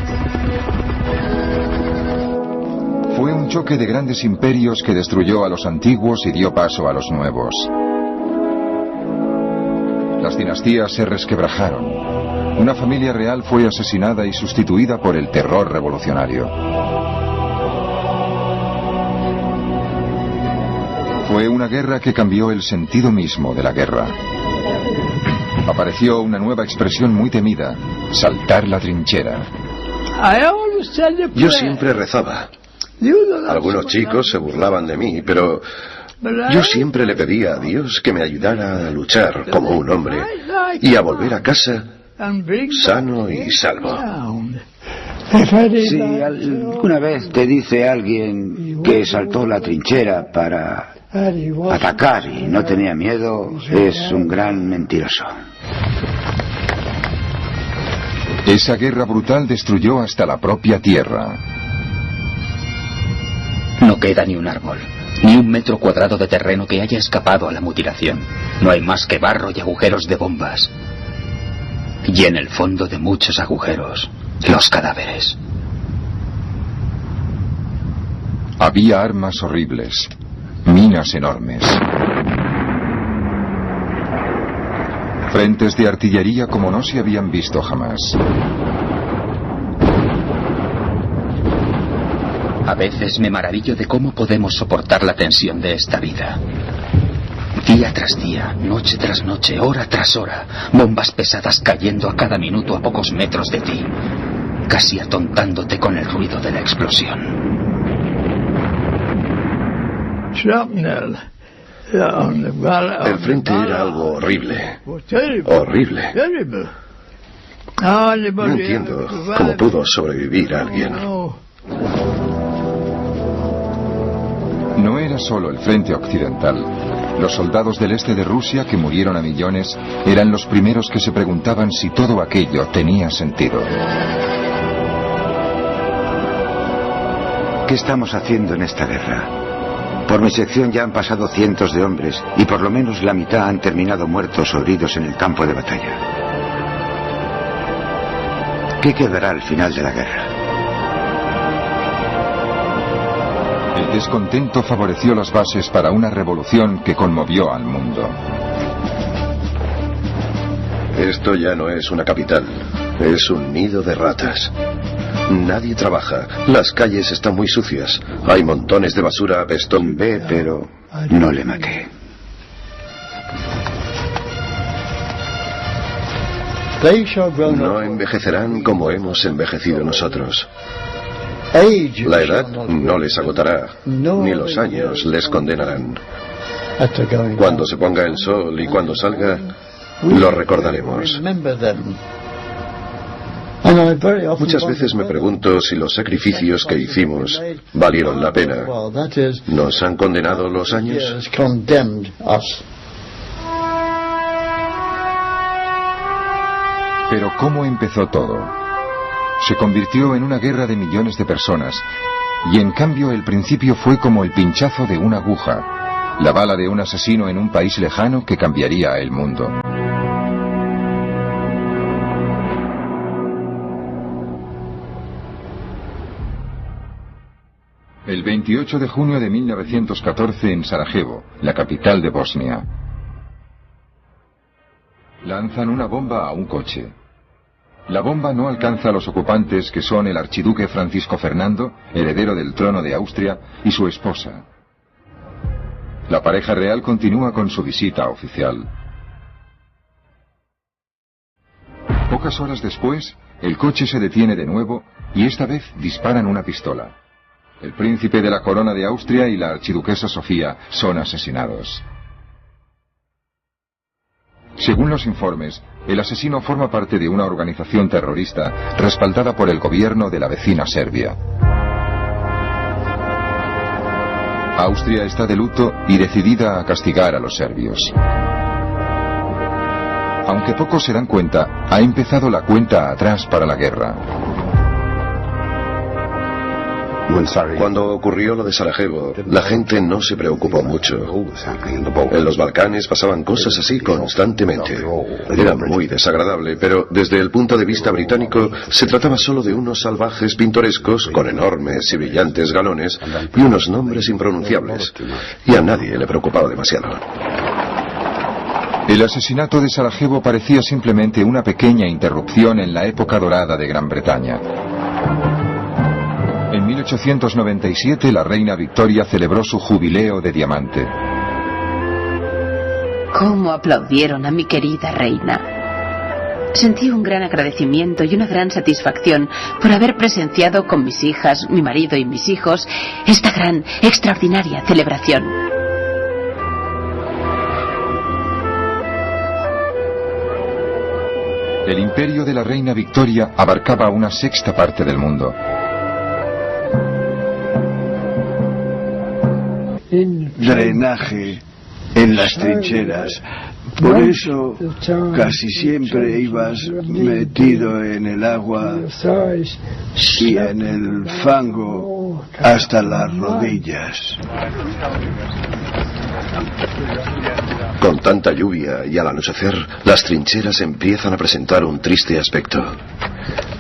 Fue un choque de grandes imperios que destruyó a los antiguos y dio paso a los nuevos. Las dinastías se resquebrajaron. Una familia real fue asesinada y sustituida por el terror revolucionario. Fue una guerra que cambió el sentido mismo de la guerra. Apareció una nueva expresión muy temida: saltar la trinchera. Yo siempre rezaba. Algunos chicos se burlaban de mí, pero yo siempre le pedía a Dios que me ayudara a luchar como un hombre y a volver a casa sano y salvo. Si alguna vez te dice alguien que saltó la trinchera para atacar y no tenía miedo, es un gran mentiroso. Esa guerra brutal destruyó hasta la propia tierra. queda ni un árbol, ni un metro cuadrado de terreno que haya escapado a la mutilación. No hay más que barro y agujeros de bombas. Y en el fondo de muchos agujeros, los cadáveres. Había armas horribles, minas enormes, frentes de artillería como no se habían visto jamás. A veces me maravillo de cómo podemos soportar la tensión de esta vida. Día tras día, noche tras noche, hora tras hora, bombas pesadas cayendo a cada minuto a pocos metros de ti, casi atontándote con el ruido de la explosión. El frente era algo horrible. Horrible. No entiendo cómo pudo sobrevivir alguien. No era solo el frente occidental. Los soldados del este de Rusia, que murieron a millones, eran los primeros que se preguntaban si todo aquello tenía sentido. ¿Qué estamos haciendo en esta guerra? Por mi sección ya han pasado cientos de hombres y por lo menos la mitad han terminado muertos o heridos en el campo de batalla. ¿Qué quedará al final de la guerra? El descontento favoreció las bases para una revolución que conmovió al mundo. Esto ya no es una capital, es un nido de ratas. Nadie trabaja, las calles están muy sucias, hay montones de basura apestosa. Ve, pero no le maté. No envejecerán como hemos envejecido nosotros. La edad no les agotará, ni los años les condenarán. Cuando se ponga el sol y cuando salga, lo recordaremos. Muchas veces me pregunto si los sacrificios que hicimos valieron la pena. ¿Nos han condenado los años? Pero ¿cómo empezó todo? Se convirtió en una guerra de millones de personas, y en cambio el principio fue como el pinchazo de una aguja, la bala de un asesino en un país lejano que cambiaría el mundo. El 28 de junio de 1914 en Sarajevo, la capital de Bosnia. Lanzan una bomba a un coche. La bomba no alcanza a los ocupantes, que son el archiduque Francisco Fernando, heredero del trono de Austria, y su esposa. La pareja real continúa con su visita oficial. Pocas horas después, el coche se detiene de nuevo y esta vez disparan una pistola. El príncipe de la corona de Austria y la archiduquesa Sofía son asesinados. Según los informes, el asesino forma parte de una organización terrorista respaldada por el gobierno de la vecina Serbia. Austria está de luto y decidida a castigar a los serbios. Aunque pocos se dan cuenta, ha empezado la cuenta atrás para la guerra. Cuando ocurrió lo de Sarajevo, la gente no se preocupó mucho. En los Balcanes pasaban cosas así constantemente. Era muy desagradable, pero desde el punto de vista británico se trataba solo de unos salvajes pintorescos con enormes y brillantes galones y unos nombres impronunciables. Y a nadie le preocupaba demasiado. El asesinato de Sarajevo parecía simplemente una pequeña interrupción en la época dorada de Gran Bretaña. En 1897 la reina Victoria celebró su jubileo de diamante. ¿Cómo aplaudieron a mi querida reina? Sentí un gran agradecimiento y una gran satisfacción por haber presenciado con mis hijas, mi marido y mis hijos esta gran, extraordinaria celebración. El imperio de la reina Victoria abarcaba una sexta parte del mundo. Drenaje en las trincheras. Por eso casi siempre ibas metido en el agua y en el fango hasta las rodillas. Con tanta lluvia y al anochecer, las trincheras empiezan a presentar un triste aspecto.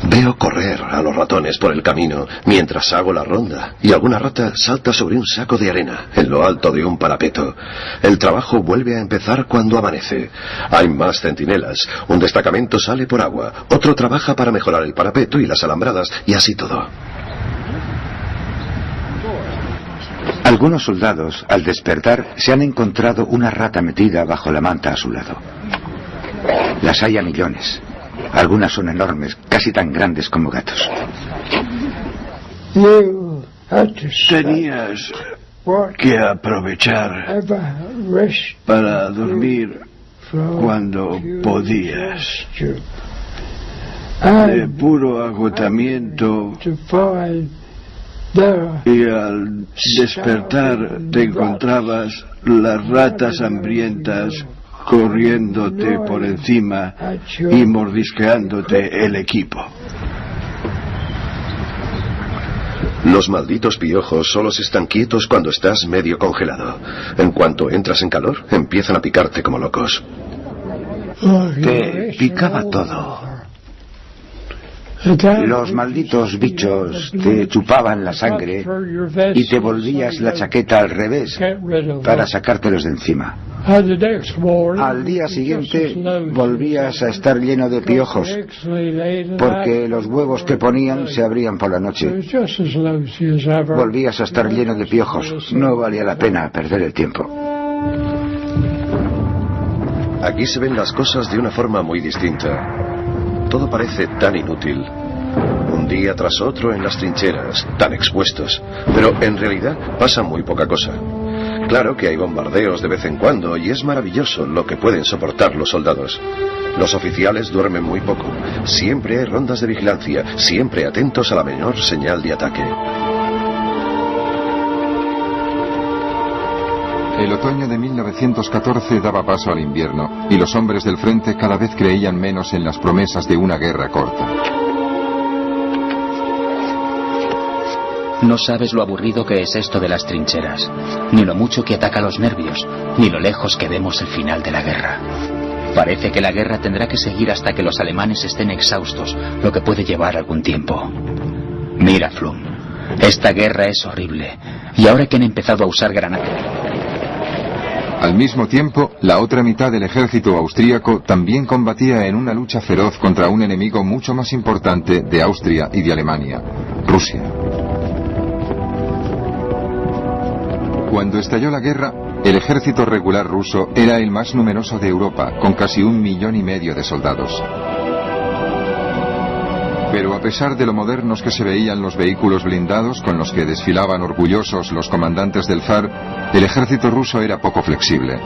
Veo correr a los ratones por el camino mientras hago la ronda, y alguna rata salta sobre un saco de arena en lo alto de un parapeto. El trabajo vuelve a empezar cuando amanece. Hay más centinelas, un destacamento sale por agua, otro trabaja para mejorar el parapeto y las alambradas, y así todo. Algunos soldados, al despertar, se han encontrado una rata metida bajo la manta a su lado. Las hay a millones. Algunas son enormes, casi tan grandes como gatos. Tenías que aprovechar para dormir cuando podías. De puro agotamiento, y al despertar te encontrabas las ratas hambrientas corriéndote por encima y mordisqueándote el equipo. Los malditos piojos solo están quietos cuando estás medio congelado. En cuanto entras en calor, empiezan a picarte como locos. Te picaba todo. Los malditos bichos te chupaban la sangre y te volvías la chaqueta al revés para sacártelos de encima. Al día siguiente volvías a estar lleno de piojos, porque los huevos que ponían se abrían por la noche. Volvías a estar lleno de piojos. No valía la pena perder el tiempo. Aquí se ven las cosas de una forma muy distinta. Todo parece tan inútil. Un día tras otro en las trincheras, tan expuestos. Pero en realidad pasa muy poca cosa. Claro que hay bombardeos de vez en cuando y es maravilloso lo que pueden soportar los soldados. Los oficiales duermen muy poco. Siempre hay rondas de vigilancia, siempre atentos a la menor señal de ataque. El otoño de 1914 daba paso al invierno y los hombres del frente cada vez creían menos en las promesas de una guerra corta. No sabes lo aburrido que es esto de las trincheras, ni lo mucho que ataca los nervios, ni lo lejos que vemos el final de la guerra. Parece que la guerra tendrá que seguir hasta que los alemanes estén exhaustos, lo que puede llevar algún tiempo. Mira, Flum, esta guerra es horrible, y ahora que han empezado a usar granadas... Al mismo tiempo, la otra mitad del ejército austríaco también combatía en una lucha feroz contra un enemigo mucho más importante de Austria y de Alemania, Rusia. Cuando estalló la guerra, el ejército regular ruso era el más numeroso de Europa, con casi 1,5 millones de soldados. Pero a pesar de lo modernos que se veían los vehículos blindados con los que desfilaban orgullosos los comandantes del zar, el ejército ruso era poco flexible.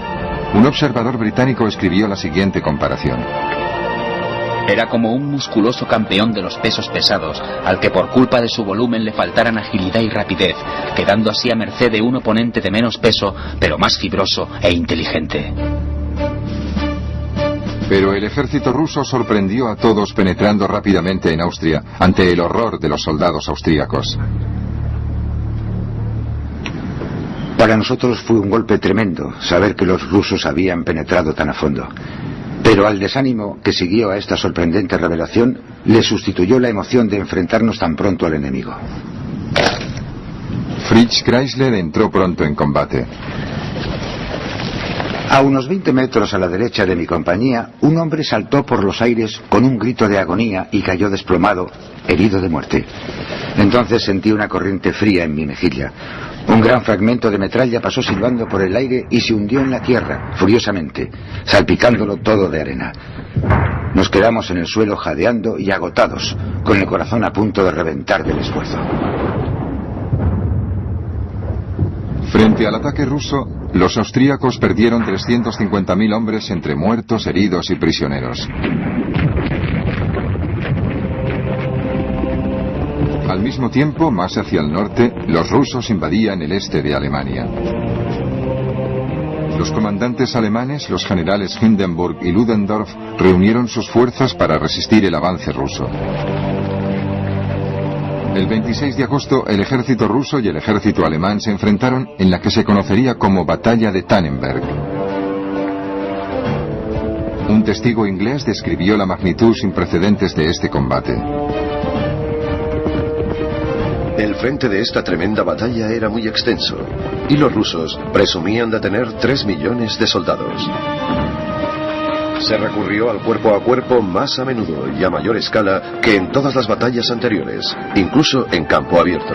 Un observador británico escribió la siguiente comparación. Era como un musculoso campeón de los pesos pesados, al que por culpa de su volumen le faltaran agilidad y rapidez, quedando así a merced de un oponente de menos peso, pero más fibroso e inteligente. Pero el ejército ruso sorprendió a todos penetrando rápidamente en Austria ante el horror de los soldados austríacos. Para nosotros fue un golpe tremendo saber que los rusos habían penetrado tan a fondo. Pero al desánimo que siguió a esta sorprendente revelación le sustituyó la emoción de enfrentarnos tan pronto al enemigo. Fritz Kreisler entró pronto en combate. A unos 20 metros a la derecha de mi compañía, un hombre saltó por los aires con un grito de agonía y cayó desplomado, herido de muerte. Entonces sentí una corriente fría en mi mejilla. Un gran fragmento de metralla pasó silbando por el aire y se hundió en la tierra, furiosamente, salpicándolo todo de arena. Nos quedamos en el suelo jadeando y agotados, con el corazón a punto de reventar del esfuerzo. Frente al ataque ruso, los austríacos perdieron 350.000 hombres entre muertos, heridos y prisioneros. Al mismo tiempo, más hacia el norte, los rusos invadían el este de Alemania. Los comandantes alemanes, los generales Hindenburg y Ludendorff, reunieron sus fuerzas para resistir el avance ruso. El 26 de agosto, el ejército ruso y el ejército alemán se enfrentaron en la que se conocería como Batalla de Tannenberg. Un testigo inglés describió la magnitud sin precedentes de este combate. El frente de esta tremenda batalla era muy extenso, y los rusos presumían de tener 3 millones de soldados. Se recurrió al cuerpo a cuerpo más a menudo y a mayor escala que en todas las batallas anteriores, incluso en campo abierto.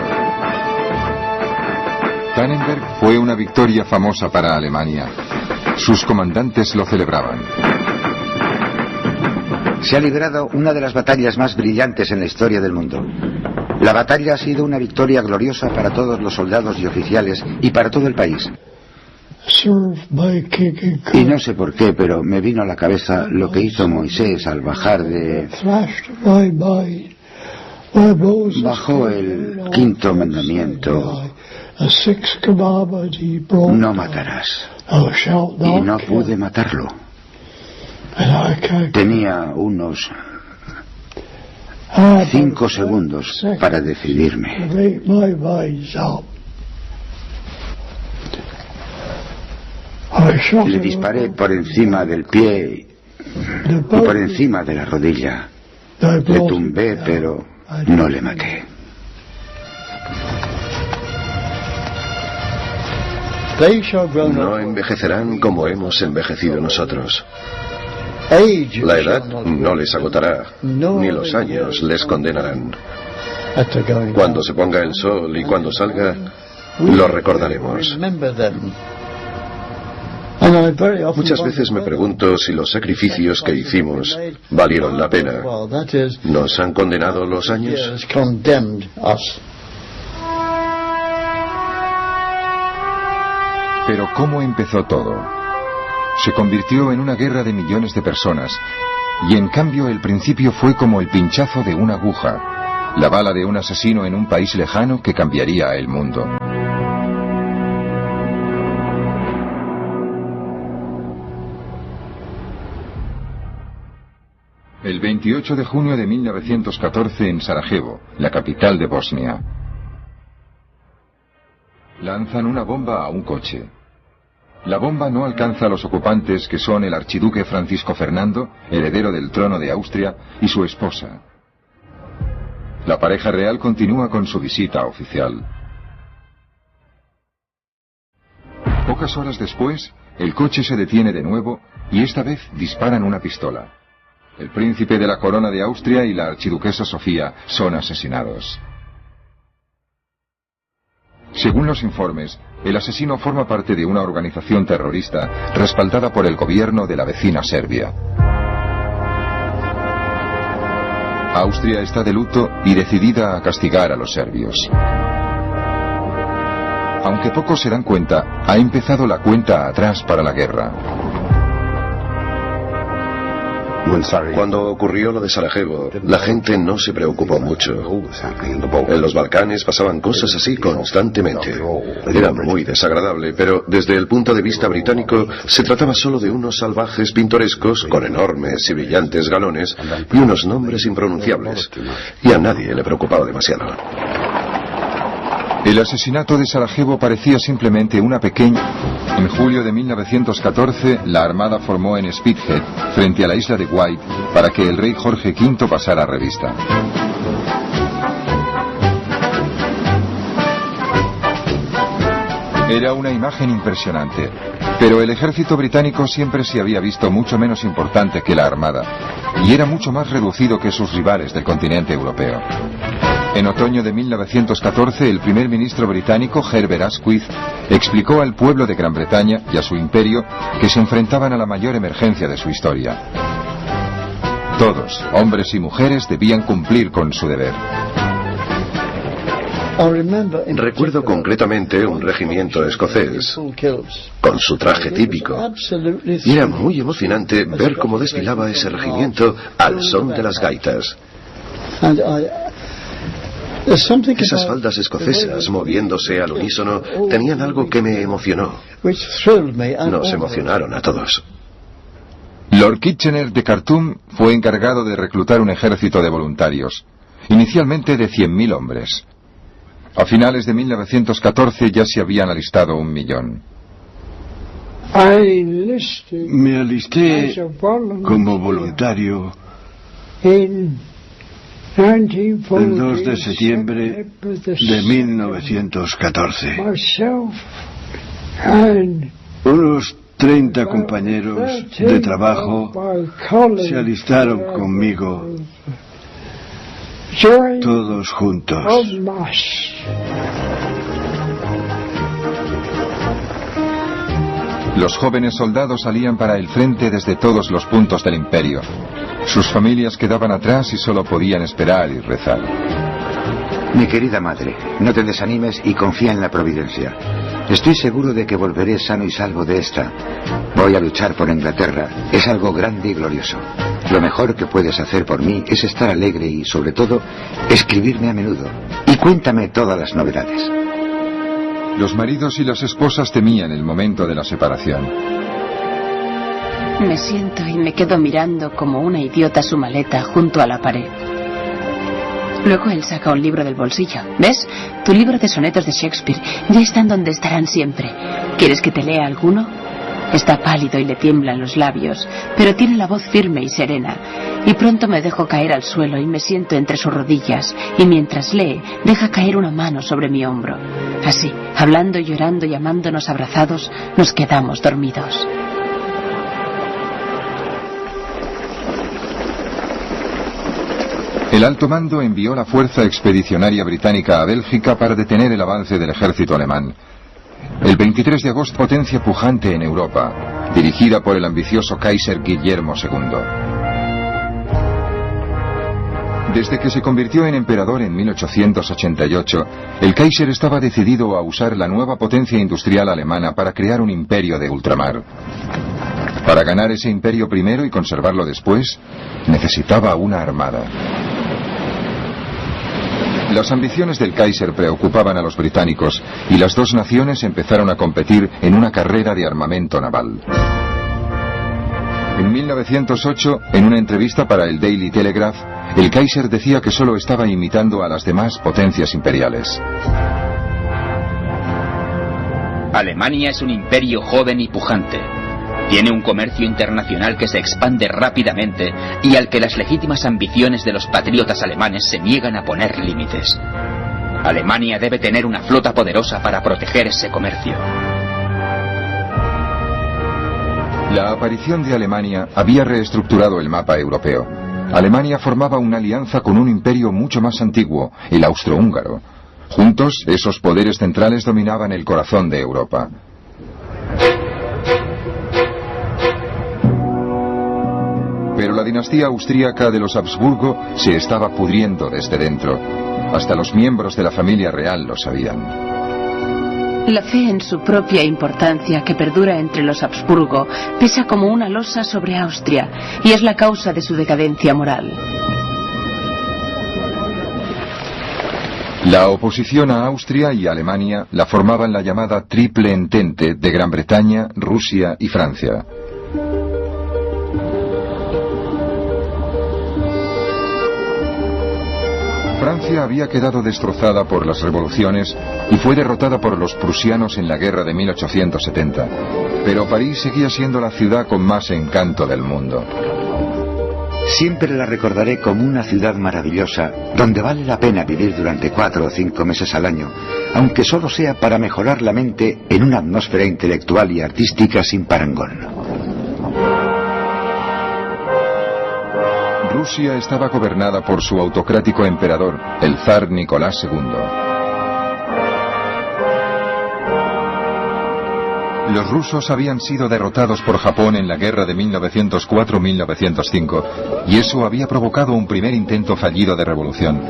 Tannenberg fue una victoria famosa para Alemania. Sus comandantes lo celebraban. Se ha librado una de las batallas más brillantes en la historia del mundo. La batalla ha sido una victoria gloriosa para todos los soldados y oficiales y para todo el país. Y no sé por qué, pero me vino a la cabeza lo que hizo Moisés al bajar de... Bajó el 5.º mandamiento: no matarás. Y no pude matarlo. Tenía unos 5 segundos para decidirme. Le disparé por encima del pie y por encima de la rodilla. Le tumbé, pero no le maté. No envejecerán como hemos envejecido nosotros. La edad no les agotará, ni los años les condenarán. Cuando se ponga el sol y cuando salga, lo recordaremos. Muchas veces me pregunto si los sacrificios que hicimos valieron la pena. ¿Nos han condenado los años? Pero ¿cómo empezó todo? Se convirtió en una guerra de millones de personas, y en cambio el principio fue como el pinchazo de una aguja, la bala de un asesino en un país lejano que cambiaría el mundo. El 28 de junio de 1914 en Sarajevo, la capital de Bosnia. Lanzan una bomba a un coche. La bomba no alcanza a los ocupantes, que son el archiduque Francisco Fernando, heredero del trono de Austria, y su esposa. La pareja real continúa con su visita oficial. Pocas horas después, el coche se detiene de nuevo y esta vez disparan una pistola. El príncipe de la corona de Austria y la archiduquesa Sofía son asesinados. Según los informes, el asesino forma parte de una organización terrorista respaldada por el gobierno de la vecina Serbia. Austria está de luto y decidida a castigar a los serbios. Aunque pocos se dan cuenta, ha empezado la cuenta atrás para la guerra. Cuando ocurrió lo de Sarajevo, la gente no se preocupó mucho. En los Balcanes pasaban cosas así constantemente. Era muy desagradable, pero desde el punto de vista británico se trataba solo de unos salvajes pintorescos con enormes y brillantes galones y unos nombres impronunciables. Y a nadie le preocupaba demasiado. El asesinato de Sarajevo parecía simplemente una pequeña... En julio de 1914, la Armada formó en Spithead, frente a la isla de Wight, para que el rey Jorge V pasara revista. Era una imagen impresionante, pero el ejército británico siempre se había visto mucho menos importante que la Armada, y era mucho más reducido que sus rivales del continente europeo. En otoño de 1914, el primer ministro británico, Herbert Asquith, explicó al pueblo de Gran Bretaña y a su imperio que se enfrentaban a la mayor emergencia de su historia. Todos, hombres y mujeres, debían cumplir con su deber. Recuerdo concretamente un regimiento escocés, con su traje típico, y era muy emocionante ver cómo desfilaba ese regimiento al son de las gaitas. Esas faldas escocesas moviéndose al unísono tenían algo que me emocionó. Nos emocionaron a todos. Lord Kitchener de Khartoum fue encargado de reclutar un ejército de voluntarios. inicialmente de 100.000 hombres. A finales de 1914 ya se habían alistado 1 millón. Me alisté como voluntario el 2 de septiembre de 1914. Unos 30 compañeros de trabajo se alistaron conmigo, todos juntos. Los jóvenes soldados salían para el frente desde todos los puntos del imperio. Sus familias quedaban atrás y solo podían esperar y rezar. Mi querida madre, no te desanimes y confía en la providencia. Estoy seguro de que volveré sano y salvo de esta. Voy a luchar por Inglaterra. Es algo grande y glorioso. Lo mejor que puedes hacer por mí es estar alegre y, sobre todo, escribirme a menudo. Y cuéntame todas las novedades. Los maridos y las esposas temían el momento de la separación. Me siento y me quedo mirando como una idiota su maleta junto a la pared. Luego él saca un libro del bolsillo. ¿Ves? Tu libro de sonetos de Shakespeare. Ya están donde estarán siempre. ¿Quieres que te lea alguno? Está pálido y le tiemblan los labios, pero tiene la voz firme y serena. Y pronto me dejo caer al suelo y me siento entre sus rodillas. Y mientras lee, deja caer una mano sobre mi hombro. Así, hablando y llorando y amándonos abrazados, nos quedamos dormidos. El alto mando envió la fuerza expedicionaria británica a Bélgica para detener el avance del ejército alemán. El 23 de agosto, potencia pujante en Europa, dirigida por el ambicioso Kaiser Guillermo II. Desde que se convirtió en emperador en 1888, el Kaiser estaba decidido a usar la nueva potencia industrial alemana para crear un imperio de ultramar. Para ganar ese imperio primero y conservarlo después, necesitaba una armada. Las ambiciones del Kaiser preocupaban a los británicos y las dos naciones empezaron a competir en una carrera de armamento naval. En 1908, en una entrevista para el Daily Telegraph, el Kaiser decía que solo estaba imitando a las demás potencias imperiales. Alemania es un imperio joven y pujante. Tiene un comercio internacional que se expande rápidamente y al que las legítimas ambiciones de los patriotas alemanes se niegan a poner límites. Alemania debe tener una flota poderosa para proteger ese comercio. La aparición de Alemania había reestructurado el mapa europeo. Alemania formaba una alianza con un imperio mucho más antiguo, el austrohúngaro. Juntos, esos poderes centrales dominaban el corazón de Europa. Pero la dinastía austríaca de los Habsburgo se estaba pudriendo desde dentro. Hasta los miembros de la familia real lo sabían. La fe en su propia importancia que perdura entre los Habsburgo pesa como una losa sobre Austria y es la causa de su decadencia moral. La oposición a Austria y Alemania la formaban la llamada Triple Entente de Gran Bretaña, Rusia y Francia. Francia había quedado destrozada por las revoluciones y fue derrotada por los prusianos en la guerra de 1870. Pero París seguía siendo la ciudad con más encanto del mundo. Siempre la recordaré como una ciudad maravillosa, donde vale la pena vivir durante 4 o 5 meses al año, aunque solo sea para mejorar la mente en una atmósfera intelectual y artística sin parangón. Rusia estaba gobernada por su autocrático emperador, el zar Nicolás II. Los rusos habían sido derrotados por Japón en la guerra de 1904-1905, y eso había provocado un primer intento fallido de revolución.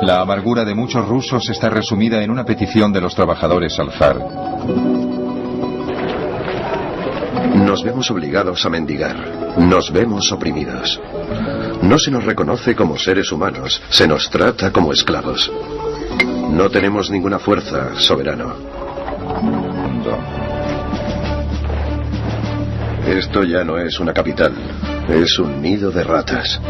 La amargura de muchos rusos está resumida en una petición de los trabajadores al zar. Nos vemos obligados a mendigar. Nos vemos oprimidos. No se nos reconoce como seres humanos. Se nos trata como esclavos. No tenemos ninguna fuerza, soberano. Esto ya no es una capital. Es un nido de ratas.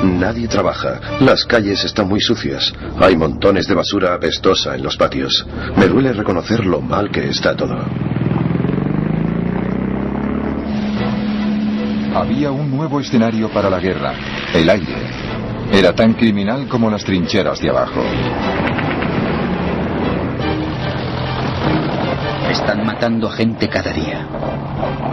Nadie trabaja. Las calles están muy sucias. Hay montones de basura apestosa en los patios. Me duele reconocer lo mal que está todo. Había un nuevo escenario para la guerra, el aire. Era tan criminal como las trincheras de abajo. Están matando gente cada día.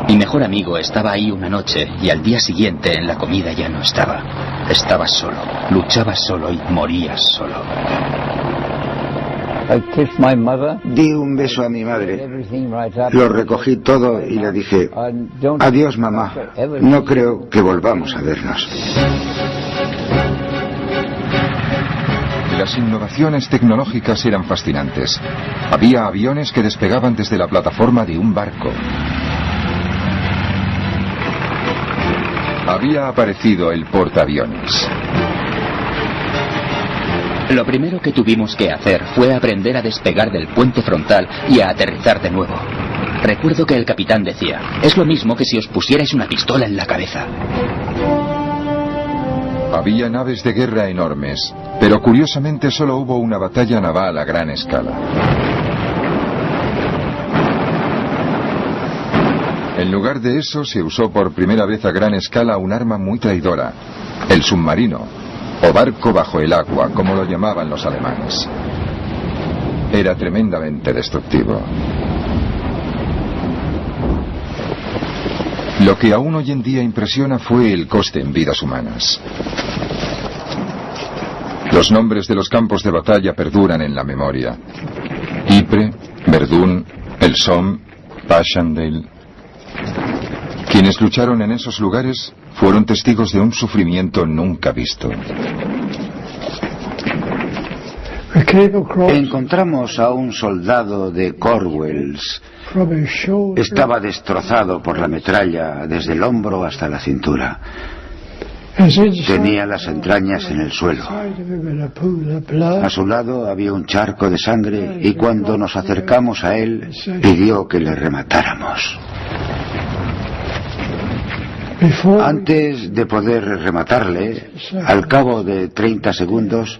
Mi mejor amigo estaba ahí una noche y al día siguiente en la comida ya no estaba. Estabas solo, luchabas solo y morías solo. Di un beso a mi madre. Lo recogí todo y le dije: adiós, mamá. No creo que volvamos a vernos. Las innovaciones tecnológicas eran fascinantes. Había aviones que despegaban desde la plataforma de un barco. Había aparecido el portaaviones. Lo primero que tuvimos que hacer fue aprender a despegar del puente frontal y a aterrizar de nuevo. Recuerdo que el capitán decía: es lo mismo que si os pusierais una pistola en la cabeza. Había naves de guerra enormes, pero curiosamente solo hubo una batalla naval a gran escala. En lugar de eso, se usó por primera vez a gran escala un arma muy traidora, el submarino, o barco bajo el agua, como lo llamaban los alemanes. Era tremendamente destructivo. Lo que aún hoy en día impresiona fue el coste en vidas humanas. Los nombres de los campos de batalla perduran en la memoria. Ypres, Verdún, el Somme, Passchendaele. Quienes lucharon en esos lugares fueron testigos de un sufrimiento nunca visto. Encontramos a un soldado de Cornwalls. Estaba destrozado por la metralla desde el hombro hasta la cintura. Tenía las entrañas en el suelo. A su lado había un charco de sangre y cuando nos acercamos a él pidió que le rematáramos. Antes de poder rematarle, al cabo de 30 segundos,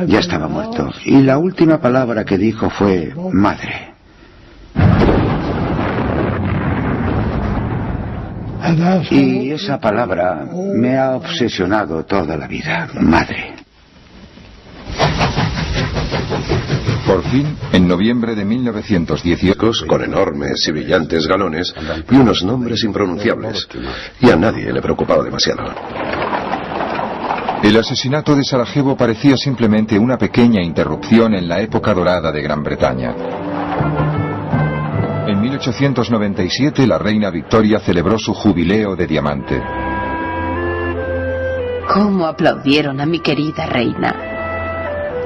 ya estaba muerto. Y la última palabra que dijo fue madre. Y esa palabra me ha obsesionado toda la vida, madre. Por fin, en noviembre de 1918, con enormes y brillantes galones y unos nombres impronunciables, y a nadie le preocupaba demasiado. El asesinato de Sarajevo parecía simplemente una pequeña interrupción en la época dorada de Gran Bretaña. En 1897 la reina Victoria celebró su jubileo de diamante. ¿Cómo aplaudieron a mi querida reina?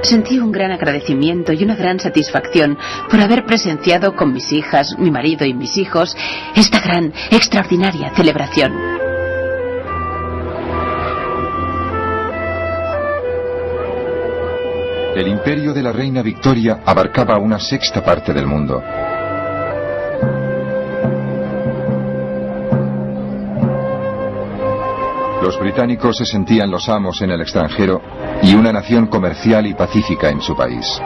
Sentí un gran agradecimiento y una gran satisfacción por haber presenciado con mis hijas, mi marido y mis hijos esta gran, extraordinaria celebración. El imperio de la reina Victoria abarcaba una sexta parte del mundo. Los británicos se sentían los amos en el extranjero y una nación comercial y pacífica en su país.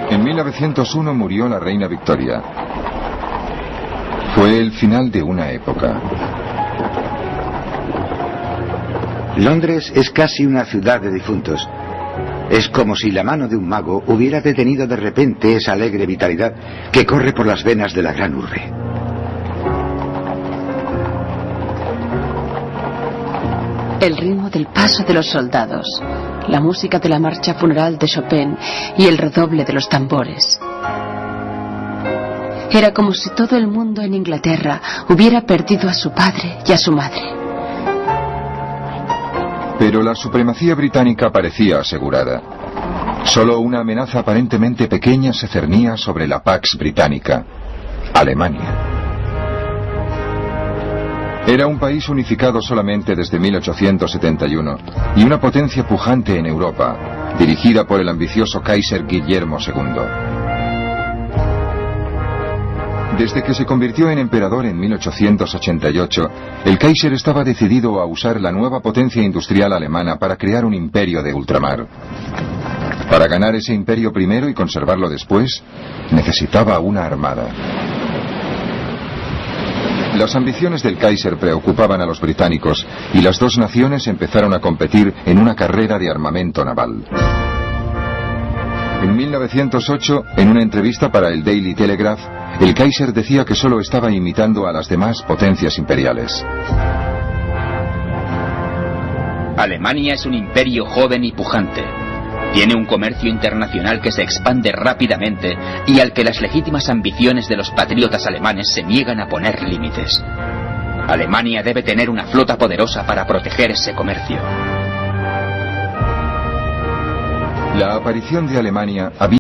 En 1901 murió la reina Victoria. Fue el final de una época. Londres es casi una ciudad de difuntos. Es como si la mano de un mago hubiera detenido de repente esa alegre vitalidad que corre por las venas de la gran urbe. El ritmo del paso de los soldados, la música de la marcha funeral de Chopin y el redoble de los tambores. Era como si todo el mundo en Inglaterra hubiera perdido a su padre y a su madre. Pero la supremacía británica parecía asegurada. Solo una amenaza aparentemente pequeña se cernía sobre la Pax Británica, Alemania. Era un país unificado solamente desde 1871 y una potencia pujante en Europa, dirigida por el ambicioso Kaiser Guillermo II. Desde que se convirtió en emperador en 1888, el Kaiser estaba decidido a usar la nueva potencia industrial alemana para crear un imperio de ultramar. Para ganar ese imperio primero y conservarlo después, necesitaba una armada. Las ambiciones del Kaiser preocupaban a los británicos y las dos naciones empezaron a competir en una carrera de armamento naval. En 1908, en una entrevista para el Daily Telegraph, el Kaiser decía que solo estaba imitando a las demás potencias imperiales. Alemania es un imperio joven y pujante. Tiene un comercio internacional que se expande rápidamente y al que las legítimas ambiciones de los patriotas alemanes se niegan a poner límites. Alemania debe tener una flota poderosa para proteger ese comercio. La aparición de Alemania había